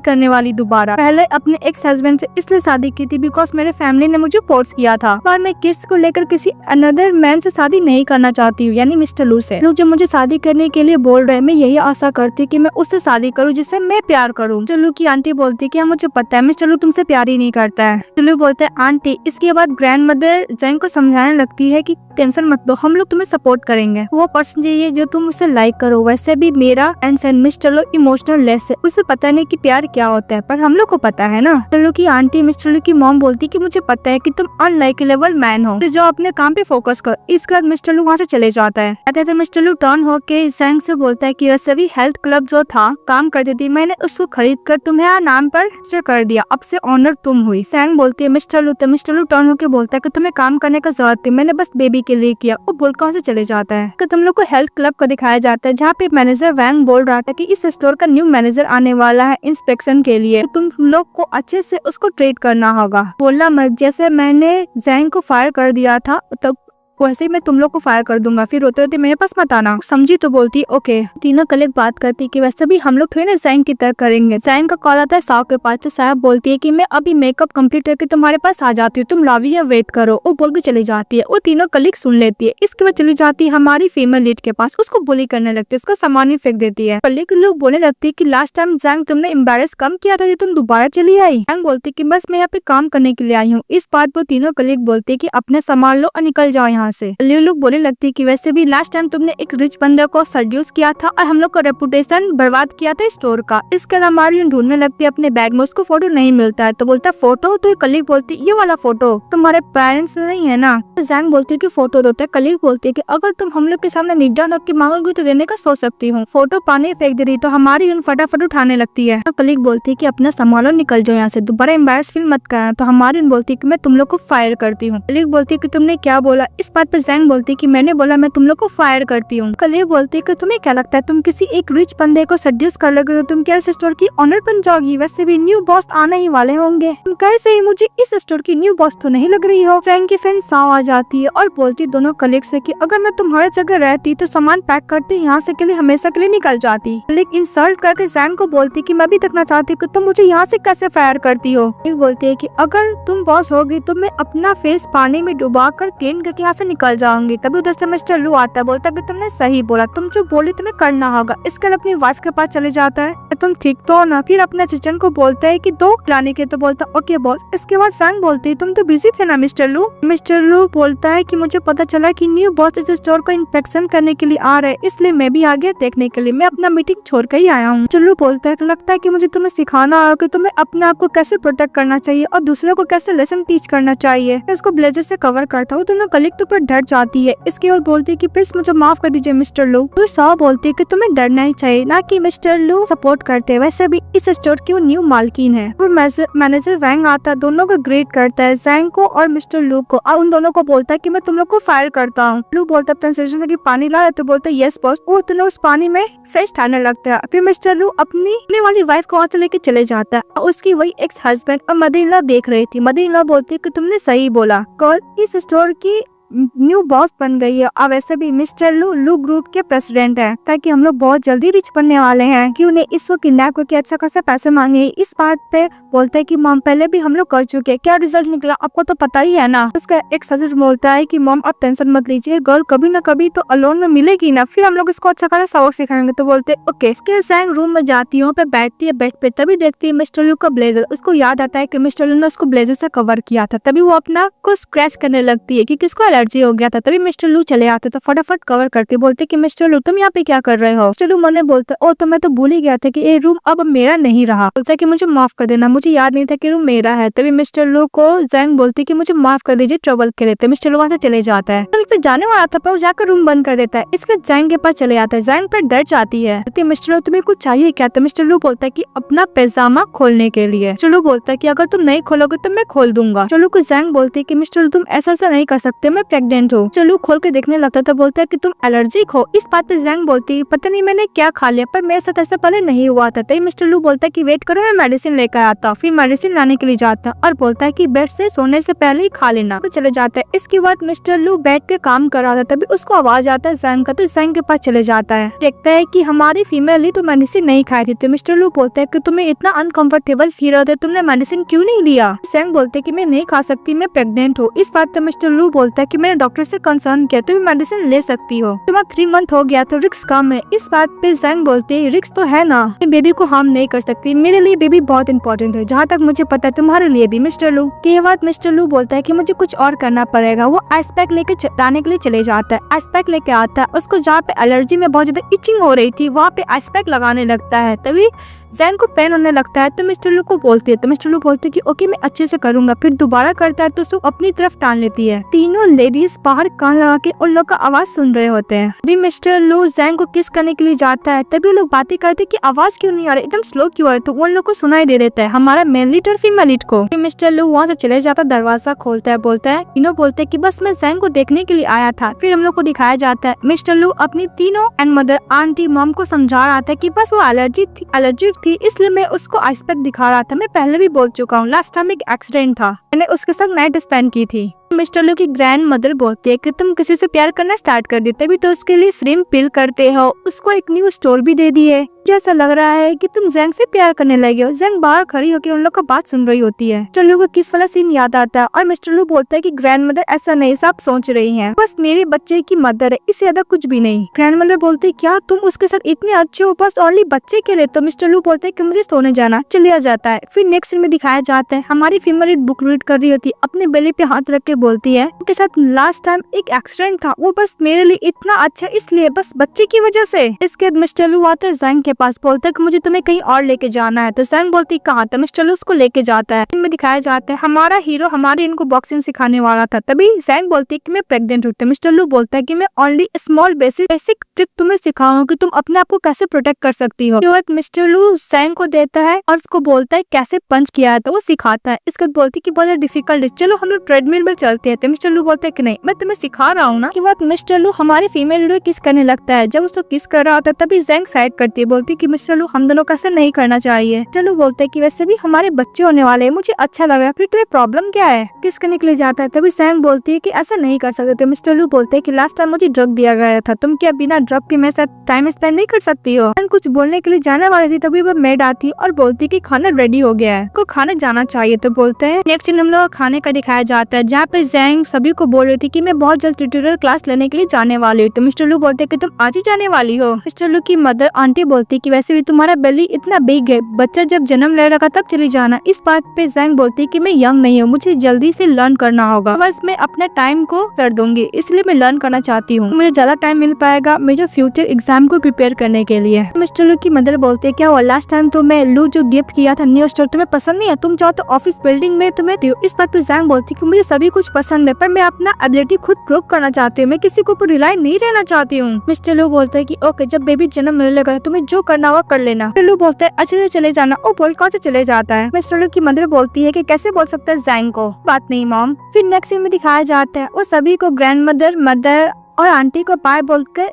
करने वाली दोबारा। पहले अपने एक्स हस्बैंड से इसलिए शादी की थी बिकॉज मेरे फैमिली ने मुझे फोर्स किया था, पर मैं किड्स को लेकर किसी अनदर मैन से शादी नहीं करना चाहती हूँ, यानी मिस्टर लू से। लोग जब मुझे शादी करने के लिए बोल रहे हैं, मैं यही आशा करती कि मैं उससे शादी करूँ जिससे मैं प्यार करूँ। मिस्टर लू की आंटी बोलती है कि हाँ मुझे पता है मिस्टर लू तुमसे प्यार ही नहीं करता है। मिस्टर लू बोलते हैं आंटी। इसके बाद ग्रैंड मदर जैंग को समझाने लगती है कि टेंशन मत लो, हम लोग तुम्हें सपोर्ट करेंगे। वो पर्सन चाहिए जो तुम उसे लाइक करो। वैसे भी मेरा एंड सेंड मिस्टर लू इमोशनल लेस है, उसे पता नहीं कि प्यार क्या होता है, पर हम लोग को पता है ना। मिस्टर लू की आंटी मिस्टर लू की मॉम बोलती कि मुझे पता है कि तुम अनलाइकेबल मैन हो, तो जाओ अपने काम पे फोकस करो। इसके बाद मिस्टर लू वहाँ से चले जाता है। तो मिस्टर लू टर्न होके जैंग से बोलता है कि वैसे भी हेल्थ क्लब जो था काम करती थी, मैंने उसको खरीद कर तुम्हारे नाम पर रजिस्टर कर दिया, अब से ऑनर तुम हुई। जैंग बोलती है मिस्टर लू। तो मिस्टर लू टर्न होके बोलता है कि तुम्हें काम करने का जरूरत थी, मैंने बस बेबी के लिए किया। वो बोल कौन से चले जाता है कि तुम लोग को हेल्थ क्लब को दिखाया जाता है, जहाँ पे मैनेजर वैंग बोल रहा था कि इस स्टोर का न्यू मैनेजर आने वाला है इंस्पेक्शन के लिए, तुम लोग को अच्छे से उसको ट्रीट करना होगा। बोला मत, जैसे मैंने जैंग को फायर कर दिया था तब वैसे ही मैं तुम लोग को फायर कर दूंगा, फिर रोते रोते मेरे पास मत आना। समझी? तो बोलती ओके। तीनों कलीग बात करती कि वैसे भी हम लोग थोड़ी ना जैंग की तरह करेंगे। जैंग का कॉल आता है साव के पास, तो साहब बोलती है कि मैं अभी मेकअप कंप्लीट करके तुम्हारे पास आ जाती हूँ, तुम लॉबी या वेट करो। वो बोल के चली जाती है। वो तीनों कलीग सुन लेती है। इसके बाद चली जाती है हमारी फीमेल लीड के पास, उसको बुली करने लगती है, उसका सामान ही फेंक देती है। कलीग लोग बोलने लगती है कि लास्ट टाइम जैंग तुमने एम्बेरस कम किया था, तुम दोबारा चली आई। जैंग बोलती कि बस मैं यहाँ पे काम करने के लिए आई हूँ। इस बात पर तीनों कलीग बोलते कि अपने सामान लो और निकल जाओ यहाँ से। लोग बोलने लगती कि वैसे भी लास्ट टाइम तुमने एक रिच बंदे को सड्यूस किया था और हम लोग का रेपुटेशन बर्बाद किया था स्टोर का। इसके बाद हमारी ढूंढने लगती है अपने बैग में, उसको फोटो नहीं मिलता है। तो बोलता है फोटो? तो कलीग बोलती ये वाला फोटो तुम्हारे पेरेंट्स नहीं है ना? तो जैंग बोलती है कि फोटो दो। तो कलीग बोलती है कि अगर तुम हम लोग के सामने निड्डा रख के मांगोगी तो देने का सोच सकती हूँ। फोटो पानी फेंक दे रही तो हमारी फटाफट उठाने लगती है। तो कलीग बोलती है कि अपना संभालो, निकल जाओ यहाँ से, दोबारा एम्बैरेस फील मत करना। तो हमारी बोलती है कि मैं तुम लोग को फायर करती हूँ। कलीग बोलती है कि तुमने क्या बोला? इस बात पर जैंग बोलती है कि मैंने बोला मैं तुम लोग को फायर करती हूँ। कलीग बोलती है कि तुम्हें क्या लगता है तुम किसी एक रिच बंदे को सड्यूस कर लोगे तो तुम क्या इस स्टोर की ऑनर बन जाओगी? वैसे भी न्यू बॉस आने ही वाले होंगे, तुम कर से ही मुझे इस स्टोर की न्यू बॉस तो नहीं लग रही हो। जैंग की फ्रेंड साव आ जाती है और बोलती दोनों कलीग से कि अगर मैं तुम्हारी जगह रहती तो सामान पैक करती यहाँ से के लिए हमेशा के लिए निकल जाती। कलीग इंसल्ट करके जैंग को बोलती कि मैं भी देखना चाहती हूँ तुम मुझे यहाँ से कैसे फायर करती हो। बोलती है कि अगर तुम बॉस होगी तो मैं अपना फेस पानी में डुबा कर क्लीन करके यहाँ से निकल जाऊंगी। तभी उधर से मिस्टर लू आता है, बोलता कि तुमने सही बोला, तुम जो बोली तुम्हें करना होगा। इसके अपनी वाइफ के पास चले जाता है, तुम ठीक तो ना? फिर अपने असिस्टेंट को बोलता है कि दो लाने के, तो बोलता ओके बॉस। इसके बाद जैंग बोलती है तुम तो बिजी थे ना मिस्टर लू? मिस्टर लू बोलता है कि मुझे पता चला कि न्यू बॉस इस स्टोर को इंस्पेक्शन करने के लिए आ रहे हैं, इसलिए मैं भी आ गया देखने के लिए, मैं अपना मीटिंग छोड़ कर ही आया हूँ। मिस्टर लू बोलता है तो लगता है कि मुझे तुम्हें सिखाना होगा कि तुम्हें अपने आप को कैसे प्रोटेक्ट करना चाहिए और दूसरों को कैसे लेसन टीच करना चाहिए। इसको ब्लेजर से कवर करता हूँ, दोनों कलीग तो पर डर जाती है। इसके और बोलती है कि प्लीज मुझे माफ कर दीजिए मिस्टर लू। तो साव बोलती है कि तुम्हें डरना ही चाहिए, ना कि मिस्टर लू सपोर्ट करते। वैसे भी इस स्टोर की वो न्यू मालकिन है। और मैनेजर वैंग आता है, दोनों को ग्रेट करता है, जैंग को और मिस्टर लू को, और उन दोनों को बोलता है कि मैं तुम लोग को फायर करता हूँ। लू बोलता है ट्रांसलेशन की पानी ला रहे, तो बोलता है यस बॉस। वो दोनों उस पानी में फ्रेश ठाने लगता है। फिर मिस्टर लू अपनी वाली वाइफ को वहाँ से लेके चले जाता है और उसकी वही एक्स हस्बैंड और मदर इन लॉ देख रही थी। मदर इन लॉ बोलती है कि तुमने सही बोला, कल इस स्टोर की न्यू बॉस बन गई है। और वैसे भी मिस्टर लू ग्रुप के प्रेसिडेंट है, ताकि हम लोग बहुत जल्दी रिच बनने वाले हैं कि उन्हें इसको किडनैप करके अच्छा खासा पैसे मांगे। इस बात पे बोलता है कि मॉम पहले भी हम लोग कर चुके हैं, क्या रिजल्ट निकला आपको तो पता ही है ना। उसका एक सजेस्ट बोलता है कि मॉम आप टेंशन मत लीजिए, गर्ल कभी ना कभी तो अलोन में मिलेगी ना, फिर हम लोग इसको अच्छा खासा सबक सिखाएंगे। तो बोलते ओके। इसके जैंग रूम में जाती है, पे बैठती है बेड पे, तभी देखती है मिस्टर लू का ब्लेजर। उसको याद आता है कि मिस्टर लू ने उसको ब्लेजर से कवर किया था, तभी वो अपना को स्क्रैच करने लगती है कि किसको एलर्जी हो गया था। तभी मिस्टर लू चले आते तो फटाफट कवर करते, बोलते कि मिस्टर लू तुम यहाँ पे क्या कर रहे हो। मिस्टर लू मन में बोलता ओ तो मैं तो भूल ही गया था कि ये रूम अब मेरा नहीं रहा। बोलता है कि मुझे माफ कर देना, मुझे याद नहीं था कि रूम मेरा है। तभी मिस्टर लू को जैंग बोलती कि मुझे माफ कर दीजिए ट्रबल के लिए। तो मिस्टर लू वहाँ से चले जाता है, तो जाने वाला था पर वो जाकर रूम बंद कर देता है। इसके जैंग के पास चले आता है, जैंग पर डर जाती है। मिस्टर लू तुम्हें कुछ चाहिए क्या। तो मिस्टर लू बोलता है कि अपना पैजामा खोलने के लिए। मिस्टर लू बोलता है कि अगर तुम नहीं खोलोगे तो मैं खोल दूंगा। मिस्टर लू को जैंग बोलती है कि मिस्टर लू तुम ऐसा नहीं कर सकते, मैं प्रेग्नेंट हूँ। मिस्टर लू खोल के देखने लगता है तो बोलता है कि तुम एलर्जिक हो। इस बात पे जैंग बोलती है पता नहीं मैंने क्या खा लिया पर मेरे साथ ऐसा पहले नहीं हुआ था। तभी मिस्टर लू बोलता है कि वेट करो मैं मेडिसिन लेकर आता। फिर मेडिसिन लाने के लिए जाता और बोलता है कि बेड से सोने से पहले ही खा लेना। तो चले जाता है। इसके बाद मिस्टर लू बैठ के काम कर रहा था, तभी उसको आवाज आता है जैंग का। तो जैंग के पास चले जाता है, देखता है कि हमारी फीमेल ही तो मेडिसिन नहीं खाई थी। तो मिस्टर लू बोलता है कि तुम्हें इतना अनकंफर्टेबल फील होता है, तुमने मेडिसिन क्यों नहीं लिया। जैंग बोलते है कि मैं नहीं खा सकती, मैं प्रेग्नेंट हूँ। इस बात पे मिस्टर लू बोलता है कि मैंने डॉक्टर से कंसर्न किया, तुम मेडिसिन ले सकती हो, तुम्हें 3 मंथ हो गया तो रिस्क कम है। इस बात पे जैंग बोलते है रिस्क तो है ना, बेबी को हार्म नहीं कर सकती, मेरे लिए बेबी बहुत इंपॉर्टेंट है, जहाँ तक मुझे पता है तुम्हारे लिए भी। मिस्टर लू के बाद मिस्टर लू बोलता है कि मुझे कुछ और करना पड़ेगा। वो आइस पैक लेके लाने के लिए चले जाता है, आइस पैक लेके आता है। उसको जहाँ पे एलर्जी में बहुत ज्यादा इचिंग हो रही थी वहाँ पे आइस पैक लगाने लगता है। तभी जैंग को पेन होने लगता है तो मिस्टर लू को बोलती है। तो मिस्टर लू बोलते है कि ओके मैं अच्छे से करूंगा। फिर दोबारा करता है तो उसको अपनी तरफ टान लेती है। तीनों लेडीज बाहर कान लगा के उन लोग का आवाज सुन रहे होते हैं। अभी मिस्टर लू जैंग को किस करने के लिए जाता है, तभी लोग बातें करते कि आवाज क्यों नहीं आ रही, एकदम स्लो क्यों है। तो उन लोग को सुनाई दे देता है हमारा मेल लीड और फीमेल लीड को। मिस्टर लू वहाँ से चले जाता, दरवाजा खोलता है, बोलता है तीनों बोलते है कि बस मैं जैंग को देखने के लिए आया था। फिर हम लोग को दिखाया जाता है मिस्टर लू अपनी तीनों एंड मदर आंटी मॉम को समझा रहा था कि बस वो एलर्जिक थी इसलिए मैं उसको आइस पैक दिखा रहा था। मैं पहले भी बोल चुका हूँ, लास्ट टाइम एक एक्सीडेंट था, मैंने उसके साथ नाइट स्पेंड की थी। मिस्टर लू की ग्रैंड मदर बोलती है कि तुम किसी से प्यार करना स्टार्ट कर दी, तभी तो उसके लिए श्रिम्प पिल करते हो, उसको एक न्यू स्टोर भी दे दी है। जैसा लग रहा है कि तुम जैंग से प्यार करने लगे हो। जैंग बाहर खड़ी होकर उन लोग का बात सुन रही होती है। मिस्टर लू को किस वाला सीन याद आता है और मिस्टर लू बोलता है कि ग्रैंड मदर ऐसा नहीं सब सोच रही है, बस मेरे बच्चे की मदर है, इससे ज्यादा कुछ भी नहीं। ग्रैंड मदर बोलती है क्या तुम उसके साथ इतने अच्छे हो, बस ओनली बच्चे के लिए। तो मिस्टर लू बोलते है कि मुझे सोने जाना, चलिए जाता है। फिर नेक्स्ट सीन में दिखाया जाता है हमारी फीमेल बुक रीड कर रही होती है, अपने बेली पे हाथ रख के बोलती है उनके साथ लास्ट टाइम एक एक्सीडेंट था, वो बस मेरे लिए इतना अच्छा इसलिए बस बच्चे की वजह से। इसके बाद मिस्टर लू आते हैं जैंग के पास, बोलता है कि मुझे तुम्हें कहीं और लेके जाना है। तो जैंग बोलती है कहाँ। तो मिस्टर लू उसको लेके जाता है। इनमें दिखाया जाता है हमारा हीरो हमारे इनको बॉक्सिंग सिखाने वाला था। तभी जैंग बोलती है कि मैं प्रेग्नेंट हूँ। तो मिस्टर लू बोलता है कि मैं ओनली स्मॉल बेसिक ट्रिक तुम्हें सिखाऊंगा कि तुम अपने आप को कैसे प्रोटेक्ट कर सकती हो। मिस्टर लू जैंग को देता है और उसको बोलता है कैसे पंच किया है, तो वो सिखाता है। इसके बाद बोलती है कि बहुत डिफिकल्ट है, चलो हम लोग ट्रेडमिल पर चलते हैं। तो मिस्टर लू बोलता है कि नहीं मैं तुम्हें सिखा रहा हूँ ना। के बाद मिस्टर लू हमारी फीमेल लीडर किस करने लगता है। जब उसको किस कर रहा होता है तभी जैंग साइड करती है, बोलती है कि मिस्टर लू हम दोनों का ऐसा नहीं करना चाहिए। मिस्टर लू बोलते है कि वैसे भी हमारे बच्चे होने वाले हैं, मुझे अच्छा लग रहा है, फिर तुम्हें प्रॉब्लम क्या है। किस करने के लिए जाता है तभी जैंग बोलती है कि ऐसा नहीं कर सकते। तो मिस्टर लू बोलते है कि लास्ट टाइम मुझे ड्रग दिया गया था, तुम क्या बिना ड्रग के मेरे साथ टाइम स्पेंड नहीं कर सकती हो। कुछ बोलने के लिए जाने वाली थी तभी वो मेड आती और बोलती कि खाना रेडी हो गया है, को खाना जाना चाहिए। तो बोलते हैं नेक्स्ट सीन हम लोग खाने का दिखाया जाता है, जहाँ पे जैंग सभी को बोल रही थी कि मैं बहुत जल्द ट्यूटोरियल क्लास लेने के लिए जाने वाली हूँ। तो मिस्टर लू बोलते कि तुम आज ही जाने वाली हो। मिस्टर लू की मदर आंटी बोलती कि वैसे भी तुम्हारा बेली इतना बिग है, बच्चा जब जन्म ले लगा तब चली जाना। इस बात पे जैंग बोलती कि मैं यंग नहीं हूँ, मुझे जल्दी से लर्न करना होगा, बस मैं अपने टाइम को कर दूंगी, इसलिए मैं लर्न करना चाहती हूँ, मुझे ज्यादा टाइम मिल पाएगा मेरे फ्यूचर एग्जाम को प्रिपेयर करने के लिए। मिस्टर लू की मदर बोलते क्या हुआ, लास्ट टाइम तो मैं लू जो गिफ्ट किया था न्यू स्टोर तुम्हें पसंद नहीं है, तुम चाहो तो ऑफिस बिल्डिंग में तुम्हें दो। इस बात पे जैंग बोलती कि मुझे सभी कुछ पसंद है पर मैं अपना एबिलिटी खुद प्रूव करना चाहती हूँ, मैं किसी के ऊपर रिलाई नहीं रहना चाहती हूँ। मिस्टर लू बोलते है कि ओके जब बेबी जन्म लेने लगा तुम्हें जो करना होगा कर लेना। मिस्टर लू बोलते है अच्छे से चले जाना। ओ बोल कौन से चले जाता है। मिस्टर लू की मदर बोलती है कि कैसे बोल सकता है जैंग को, बात नहीं मॉम। फिर नेक्स्ट सीन में दिखाया जाता है वो सभी को ग्रैंड मदर और आंटी को बाय बोलकर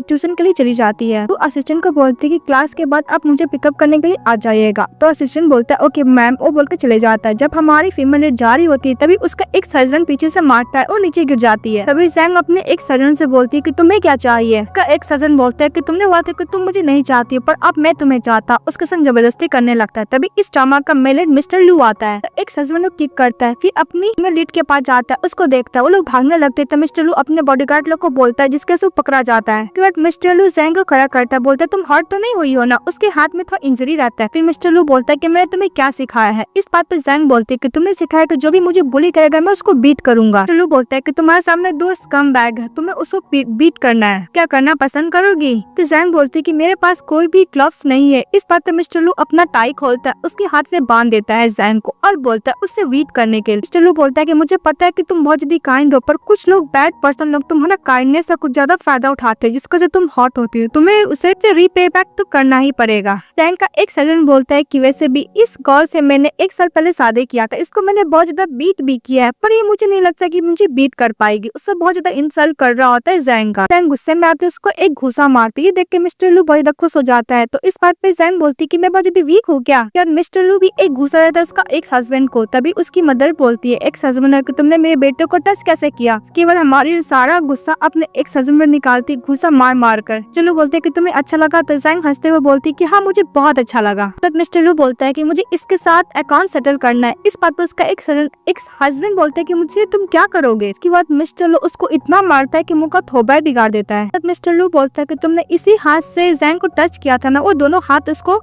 ट्यूशन के लिए चली जाती है। तो असिस्टेंट को बोलती है कि क्लास के बाद आप मुझे पिकअप करने के लिए आ जाइएगा। तो असिस्टेंट बोलता है ओके मैम, वो बोलकर चले जाता है। जब हमारी फीमेल लीड जा रही होती है तभी उसका एक सर्जन पीछे से मारता है और नीचे गिर जाती है। तभी जैंग अपने एक सर्जन से बोलती है कि तुम्हें क्या चाहिए। का एक सर्जन बोलता है कि तुमने हुआ था कि तुम मुझे नहीं चाहती हो पर अब मैं तुम्हें चाहता, उसके संग जबरदस्ती करने लगता है। तभी इस ड्रामा का मेल लीड मिस्टर लू आता है, एक सर्जन को किक करता है, फिर अपनी फीमेल लीड के पास जाता है, उसको देखता है, वो लोग भागने लगते हैं। तो मिस्टर लू अपने बॉडीगार्ड लोग को बोलता है, जिसके से वो पकड़ा जाता है। उसके बाद मिस्टर लू जैंग को खड़ा करता है, बोलता है तुम हर्ट तो नहीं हुई हो ना। उसके हाथ में थोड़ा इंजरी रहता है। फिर मिस्टर लू बोलता है कि मैंने तुम्हें क्या सिखाया है। इस बात पर जैंग बोलती है कि तुमने सिखाया कि जो भी मुझे बुली करेगा मैं उसको बीट करूंगा। मिस्टर लू बोलता है कि तुम्हारे सामने 2 स्कम बैग है, तुम्हें उसको बीट करना है, क्या करना पसंद करोगी। तो जैंग बोलती है कि मेरे पास कोई भी ग्लव्स नहीं है। इस बात पर मिस्टर लू अपना टाई खोलता है, उसके हाथ से बांध देता है जैंग को और बोलता है उससे बीट करने के लिए। मिस्टर लू बोलता है कि मुझे पता है कि तुम बहुत ज्यादा काइंड हो, पर कुछ लोग बैड पर्सन लोग तुम्हारा काइंडनेस का कुछ ज्यादा फायदा उठाते हैं, जिसको से तुम हॉट होती हो, तुम्हें उसे रीपे बैक तो करना ही पड़ेगा। जैंग का एक सर्जन बोलता है कि वैसे भी इस गर्ल से मैंने 1 साल पहले शादी किया था, इसको मैंने बहुत ज्यादा बीट भी किया है, पर ये मुझे नहीं लगता कि मुझे बीट कर पाएगी। उससे बहुत ज्यादा इंसल्ट कर रहा होता है जैंग का। जैंग गुस्से में आते उसको एक घूसा मारती है। देख के मिस्टर लू बहुत ज्यादा खुश हो जाता है। तो इस बात पे जैंग बोलती है कि मैं बहुत ज्यादा वीक हूँ क्या। यार मिस्टर लू भी एक घूसा देता है उसका एक्स हस्बैंड को। तभी उसकी मदर बोलती है एक्स हस्बैंड को तुमने मेरे बेटे को टच कैसे किया। केवल हमारी सारा गुस्सा अपने एक्स हस्बैंड पर निकालती घूसा मार मार कर। चलो बोलते कि तुम्हें अच्छा लगा। तो जैंग हंसते हुए बोलती कि हाँ मुझे बहुत अच्छा लगा। तब मिस्टर लू बोलता है कि मुझे इसके साथ अकाउंट सेटल करना है। इस बात पर उसका एक्स हस्बैंड बोलता है कि मुझे तुम क्या करोगे। इसके बाद मिस्टर लू उसको इतना मारता है कि मुंह का थोबा बिगाड़ देता है। तब मिस्टर लू बोलता है कि तुमने इसी हाथ से जैंग को टच किया था ना। वो दोनों हाथ उसको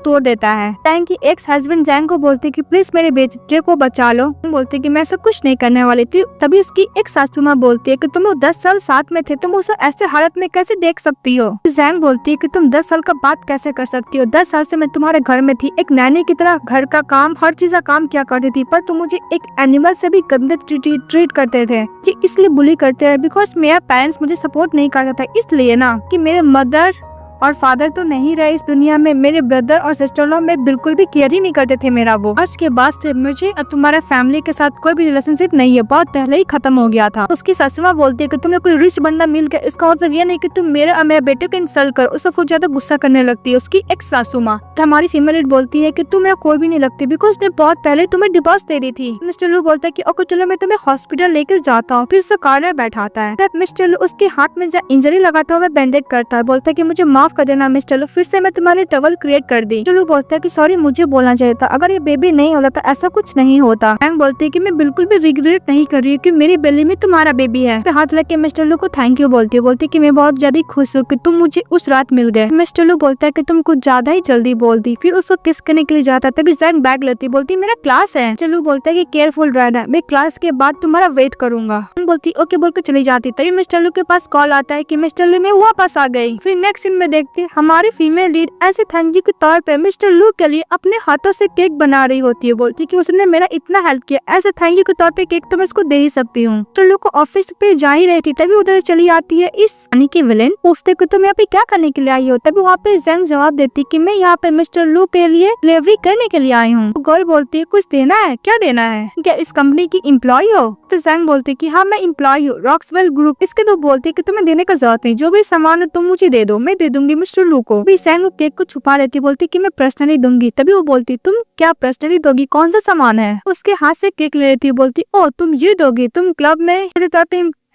तोड़ देता है। जैंग की एक्स हस्बैंड जैंग को बोलती कि प्लीज मेरे बेटे को बचा लो। बोलती कि मैं ऐसा कुछ नहीं करने वाली थी। तभी उसकी एक सासू माँ बोलती है कि तुम लोग 10 साल साथ में थे, तुम उसे ऐसे हालत में कैसे देख सकती हो। जैंग बोलती है कि तुम 10 साल का बात कैसे कर सकती हो। 10 साल से मैं तुम्हारे घर में थी, एक नैनी की तरह घर का काम हर चीज का काम किया करती थी, पर तुम मुझे एक एनिमल से भी गंदे ट्रीट करते थे। जी इसलिए बुली करते हैं बिकॉज मेरा पेरेंट्स मुझे सपोर्ट नहीं करता था, इसलिए ना कि मेरे मदर और फादर तो नहीं रहे इस दुनिया में, मेरे ब्रदर और सिस्टर लॉ में बिल्कुल भी केयर ही नहीं करते थे मेरा। वो आज के बाद से मुझे और तुम्हारा फैमिली के साथ कोई भी रिलेशनशिप नहीं है, बहुत पहले ही खत्म हो गया था। उसकी ससुमा बोलती है कि तुम्हें कोई रिच बंदा मिल गया, इसका मतलब ये नहीं कि तुम मेरे और मेरे बेटे को इंसल्ट कर। उससे बहुत ज्यादा गुस्सा करने लगती है उसकी एक सासू माँ। तो हमारी फीमेल लीड बोलती है कि तुम्हें कोई भी नहीं लगती बिकॉज मैं बहुत पहले तुम्हें डिवोर्स दे रही थी। मिस्टर लू बोलता है कि ओके चलो मैं तुम्हें हॉस्पिटल लेकर जाता हूँ। फिर उससे कार में बैठाता है। तब मिस्टर लू उसके हाथ में इंजरी लगाता हुआ बैंडेज करता है। बोलता है कि मुझे माफ कर देना मिस्टर लू, फिर से मैं तुम्हारे टवल क्रिएट कर दी। चलो बोलता है कि सॉरी मुझे बोलना चाहिए था, अगर ये बेबी नहीं होता तो ऐसा कुछ नहीं होता। जैंग बोलती है कि मैं बिल्कुल भी रिग्रेट नहीं कर रही हूँ कि मेरी बेली में तुम्हारा बेबी है। फिर हाथ लग के मिस्टर लू को थैंक यू बोलती है कि मैं बहुत ज्यादा खुश हूँ कि तुम मुझे उस रात मिल गए। मिस्टर लू बोलता है कि तुम कुछ ज्यादा ही जल्दी बोल दी। फिर उसको किस करने के लिए जाता है। तभी जैंग बैग लेती बोलती मेरा क्लास है। चलो बोलता है कि केयरफुल रहना, मैं क्लास के बाद तुम्हारा वेट करूंगा। बोलती ओके बोल के चली जाती। तभी मिस्टर लू के पास कॉल आता है कि मिस्टर लू मैं वापस आ गई। फिर नेक्स्ट सीन में देखते हमारी फीमेल लीड ऐसे थैंक यू के तौर पे मिस्टर लू के लिए अपने हाथों से केक बना रही होती है। बोलती कि उसने मेरा इतना हेल्प किया, ऐसे थैंक यू के तौर पे केक तो मैं इसको दे ही सकती हूँ। मिस्टर लू को ऑफिस पे जा ही रही थी, तभी उधर चली आती है इस यानी कि विलेन। पूछते कि तुम यहाँ पे क्या करने के लिए आई हो। तभी वहाँ पे जैंग जवाब देती कि मैं यहाँ पे मिस्टर लू के लिए डिलीवरी करने के लिए आई हूँ। गर्ल बोलती है कुछ देना है, क्या देना है, क्या इस कंपनी की एम्प्लॉय हो। तो जैंग बोलती कि हाँ मैं एम्प्लॉय हूँ रॉक्सवेल ग्रुप। इसके तो बोलती कि तुम्हें देने का जरूरत नहीं, जो भी सामान है तुम मुझे दे दो, मैं दे दूंगी मिस्टर लू को। जैंग केक को छुपा रहती, बोलती कि मैं पर्सनली दूंगी। तभी वो बोलती तुम क्या पर्सनली दोगी, कौन सा सामान है। उसके हाथ से केक ले लेती, बोलती ओ तुम ये दोगी, तुम क्लब में